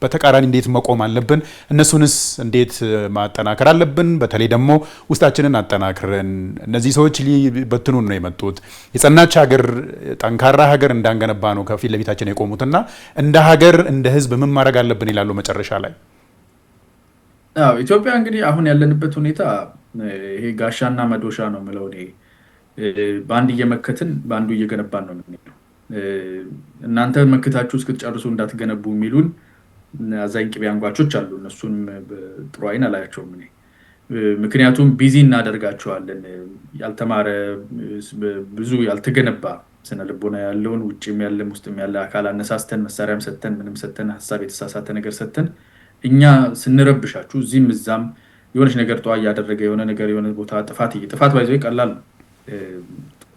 በተቃራኒ እንዴት መቆም አለብን? እነሱንስ እንዴት ማጠናከር አለብን? በተለይ ደግሞ ውስጣችንን አጠናክረን እነዚህ ሰዎች ሊበትኑን ነው የመጡት። የጸናች ሀገር ጠንካራ ሀገር እንዳንገነባ ነው ከፊት ለፊታችን የቆሙትና እንደ ሀገር እንደ ህዝብ ምን ማድረግ አለብን ይላሉ መጨረሻ ላይ?
ኢትዮጵያ እንግዲህ አሁን ያለንበት ሁኔታ ይሄ ጋሻና መዶሻ ነው የምለው እኔ። በአንድ እየመከትን በአንዱ እየገነባን ነው የምንሄደው። እናንተ መክታችሁ እስክትጨርሱ እንዳትገነቡ የሚሉን አዛኝ ቅቤ አንጓቾች አሉ። እነሱን ጥሩ አይን አላያቸውም እኔ። ምክንያቱም ቢዚ እናደርጋቸዋለን። ያልተማረ ብዙ ያልተገነባ ስነ ልቦና ያለውን ውጭም ያለም ውስጥም ያለ አካል አነሳስተን መሳሪያም ሰተን ምንም ሰተን ሀሳብ የተሳሳተ ነገር ሰተን እኛ ስንረብሻችሁ እዚህም እዛም የሆነች ነገር ጠዋ እያደረገ የሆነ ነገር የሆነ ቦታ ጥፋት ባይዘው ይቀላል።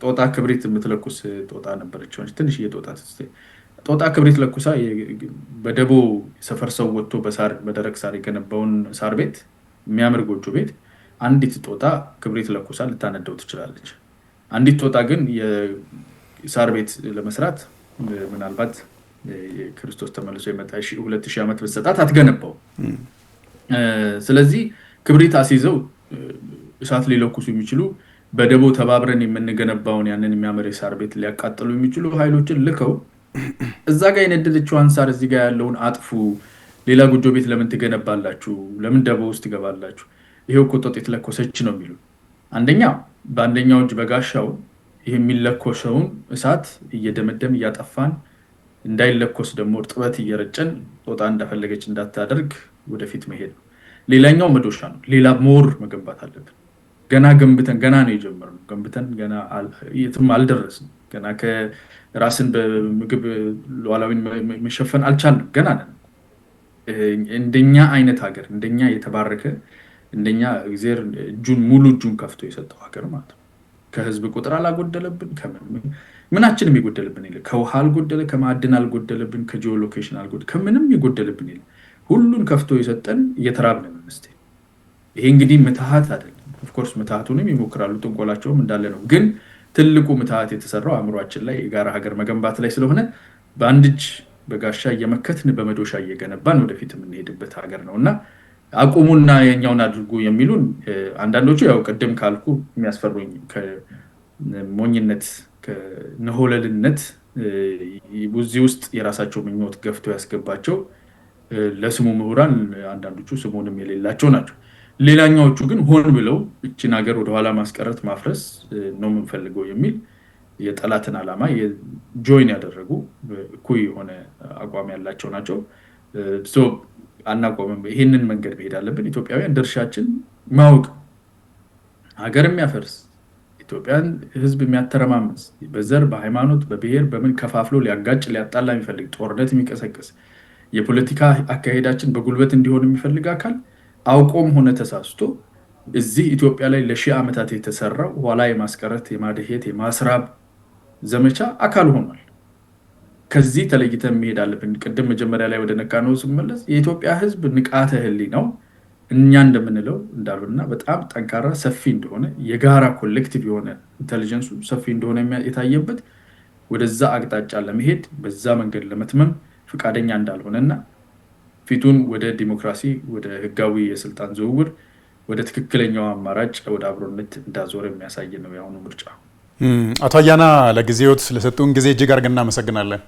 ጦጣ ክብሪት የምትለኩስ ጦጣ ነበረች፣ ትንሽዬ ጦጣ ክብሪት ለኩሳ በደቦ ሰፈር ሰው ወጥቶ በደረቅ ሳር የገነባውን ሳር ቤት የሚያምር ጎጆ ቤት አንዲት ጦጣ ክብሪት ለኩሳ ልታነደው ትችላለች። አንዲት ጦጣ ግን የሳር ቤት ለመስራት ምናልባት ክርስቶስ ተመልሶ የመጣ 2000 ዓመት በሰጣት አትገነባው። ስለዚህ ክብሪት አስይዘው እሳት ሊለኩሱ የሚችሉ በደቦ ተባብረን የምንገነባውን ያንን የሚያምር የሳር ቤት ሊያቃጥሉ የሚችሉ ኃይሎችን ልከው እዛ ጋር የነደደችው አንሳር እዚህ ጋር ያለውን አጥፉ፣ ሌላ ጎጆ ቤት ለምን ትገነባላችሁ? ለምን ደቦ ውስጥ ትገባላችሁ? ይሄው እኮ ጦጥ የተለኮሰች ነው የሚሉ አንደኛ በአንደኛው እጅ በጋሻው ይሄ የሚለኮሰውን እሳት እየደመደም እያጠፋን እንዳይለኮስ ደግሞ እርጥበት እየረጨን ጦጣ እንደፈለገች እንዳታደርግ ወደፊት መሄድ ነው። ሌላኛው መዶሻ ነው። ሌላ ሞር መገንባት አለብን። ገና ነው የጀመርነው። ገንብተን ገና የትም አልደረስንም። ገና ከራስን በምግብ ሉዓላዊን መሸፈን አልቻልንም። ገና ነን። እንደኛ አይነት ሀገር እንደኛ የተባረከ እንደኛ እግዚአብሔር ሙሉ እጁን ከፍቶ የሰጠው ሀገር ማለት ነው። ከህዝብ ቁጥር አላጎደለብን፣ ምናችንም የጎደለብን የለ። ከውሃ አልጎደለ፣ ከማዕድን አልጎደለብን፣ ከጂኦሎኬሽን አልጎደለ፣ ከምንም የጎደለብን የለ። ሁሉን ከፍቶ የሰጠን እየተራብን ነው። ይሄ እንግዲህ ምትሃት አይደለም። ኦፍኮርስ ምትሃቱንም ይሞክራሉ፣ ጥንቆላቸውም እንዳለ ነው። ግን ትልቁ ምትሃት የተሰራው አእምሯችን ላይ የጋራ ሀገር መገንባት ላይ ስለሆነ በአንድ እጅ በጋሻ እየመከትን በመዶሻ እየገነባን ወደፊት የምንሄድበት ሀገር ነውና አቁሙና የኛውን አድርጉ የሚሉን አንዳንዶቹ ያው ቅድም ካልኩ የሚያስፈሩኝ ከሞኝነት ከነሆለልነት እዚህ ውስጥ የራሳቸው ምኞት ገፍቶ ያስገባቸው ለስሙ ምሁራን አንዳንዶቹ ስሙንም የሌላቸው ናቸው። ሌላኛዎቹ ግን ሆን ብለው እቺን ሀገር ወደኋላ ማስቀረት ማፍረስ ነው የምንፈልገው የሚል የጠላትን ዓላማ ጆይን ያደረጉ እኩይ የሆነ አቋም ያላቸው ናቸው። አናቆምም። ይህንን መንገድ መሄድ አለብን። ኢትዮጵያውያን ድርሻችን ማወቅ ሀገር የሚያፈርስ ኢትዮጵያን ህዝብ የሚያተረማመስ በዘር በሃይማኖት በብሔር በምን ከፋፍሎ ሊያጋጭ ሊያጣላ የሚፈልግ ጦርነት የሚቀሰቅስ የፖለቲካ አካሄዳችን በጉልበት እንዲሆን የሚፈልግ አካል አውቆም ሆነ ተሳስቶ እዚህ ኢትዮጵያ ላይ ለሺህ ዓመታት የተሰራው ኋላ የማስቀረት የማድሄት የማስራብ ዘመቻ አካል ሆኗል። ከዚህ ተለይተን መሄድ አለብን። ቅድም መጀመሪያ ላይ ወደ ነካነው ስመለስ የኢትዮጵያ ህዝብ ንቃተ ህሊናው እኛ እንደምንለው እንዳሉና በጣም ጠንካራ ሰፊ እንደሆነ የጋራ ኮሌክቲቭ የሆነ ኢንተለጀንሱ ሰፊ እንደሆነ የታየበት ወደዛ አቅጣጫ ለመሄድ በዛ መንገድ ለመትመም ፍቃደኛ እንዳልሆነና ፊቱን ወደ ዲሞክራሲ ወደ ህጋዊ የስልጣን ዝውውር ወደ ትክክለኛው አማራጭ ወደ አብሮነት እንዳዞረ የሚያሳይ ነው ያሁኑ ምርጫ።
አቶ አያና ለጊዜዎት ስለሰጡን ጊዜ እጅግ አድርገን እናመሰግናለን።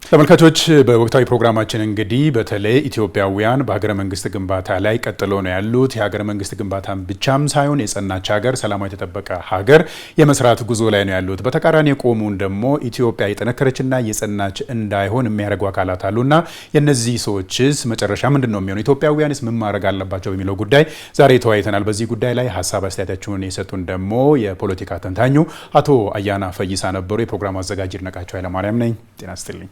ተመልካቾች በወቅታዊ ፕሮግራማችን እንግዲህ በተለይ ኢትዮጵያውያን በሀገረ መንግስት ግንባታ ላይ ቀጥሎ ነው ያሉት። የሀገረ መንግስት ግንባታን ብቻም ሳይሆን የጸናች ሀገር፣ ሰላማዊ የተጠበቀ ሀገር የመስራት ጉዞ ላይ ነው ያሉት። በተቃራኒ የቆሙን ደግሞ ኢትዮጵያ የጠነከረችና የጸናች እንዳይሆን የሚያደርጉ አካላት አሉና የነዚህ ሰዎችስ መጨረሻ ምንድን ነው የሚሆነው? ኢትዮጵያውያንስ ምን ማድረግ አለባቸው በሚለው ጉዳይ ዛሬ ተወያይተናል። በዚህ ጉዳይ ላይ ሀሳብ አስተያየታችሁን የሰጡን ደግሞ የፖለቲካ ተንታኙ አቶ አያና ፈይሳ ነበሩ። የፕሮግራሙ አዘጋጅ ይድነቃቸው ኃይለማርያም ነኝ። ጤና ይስጥልኝ።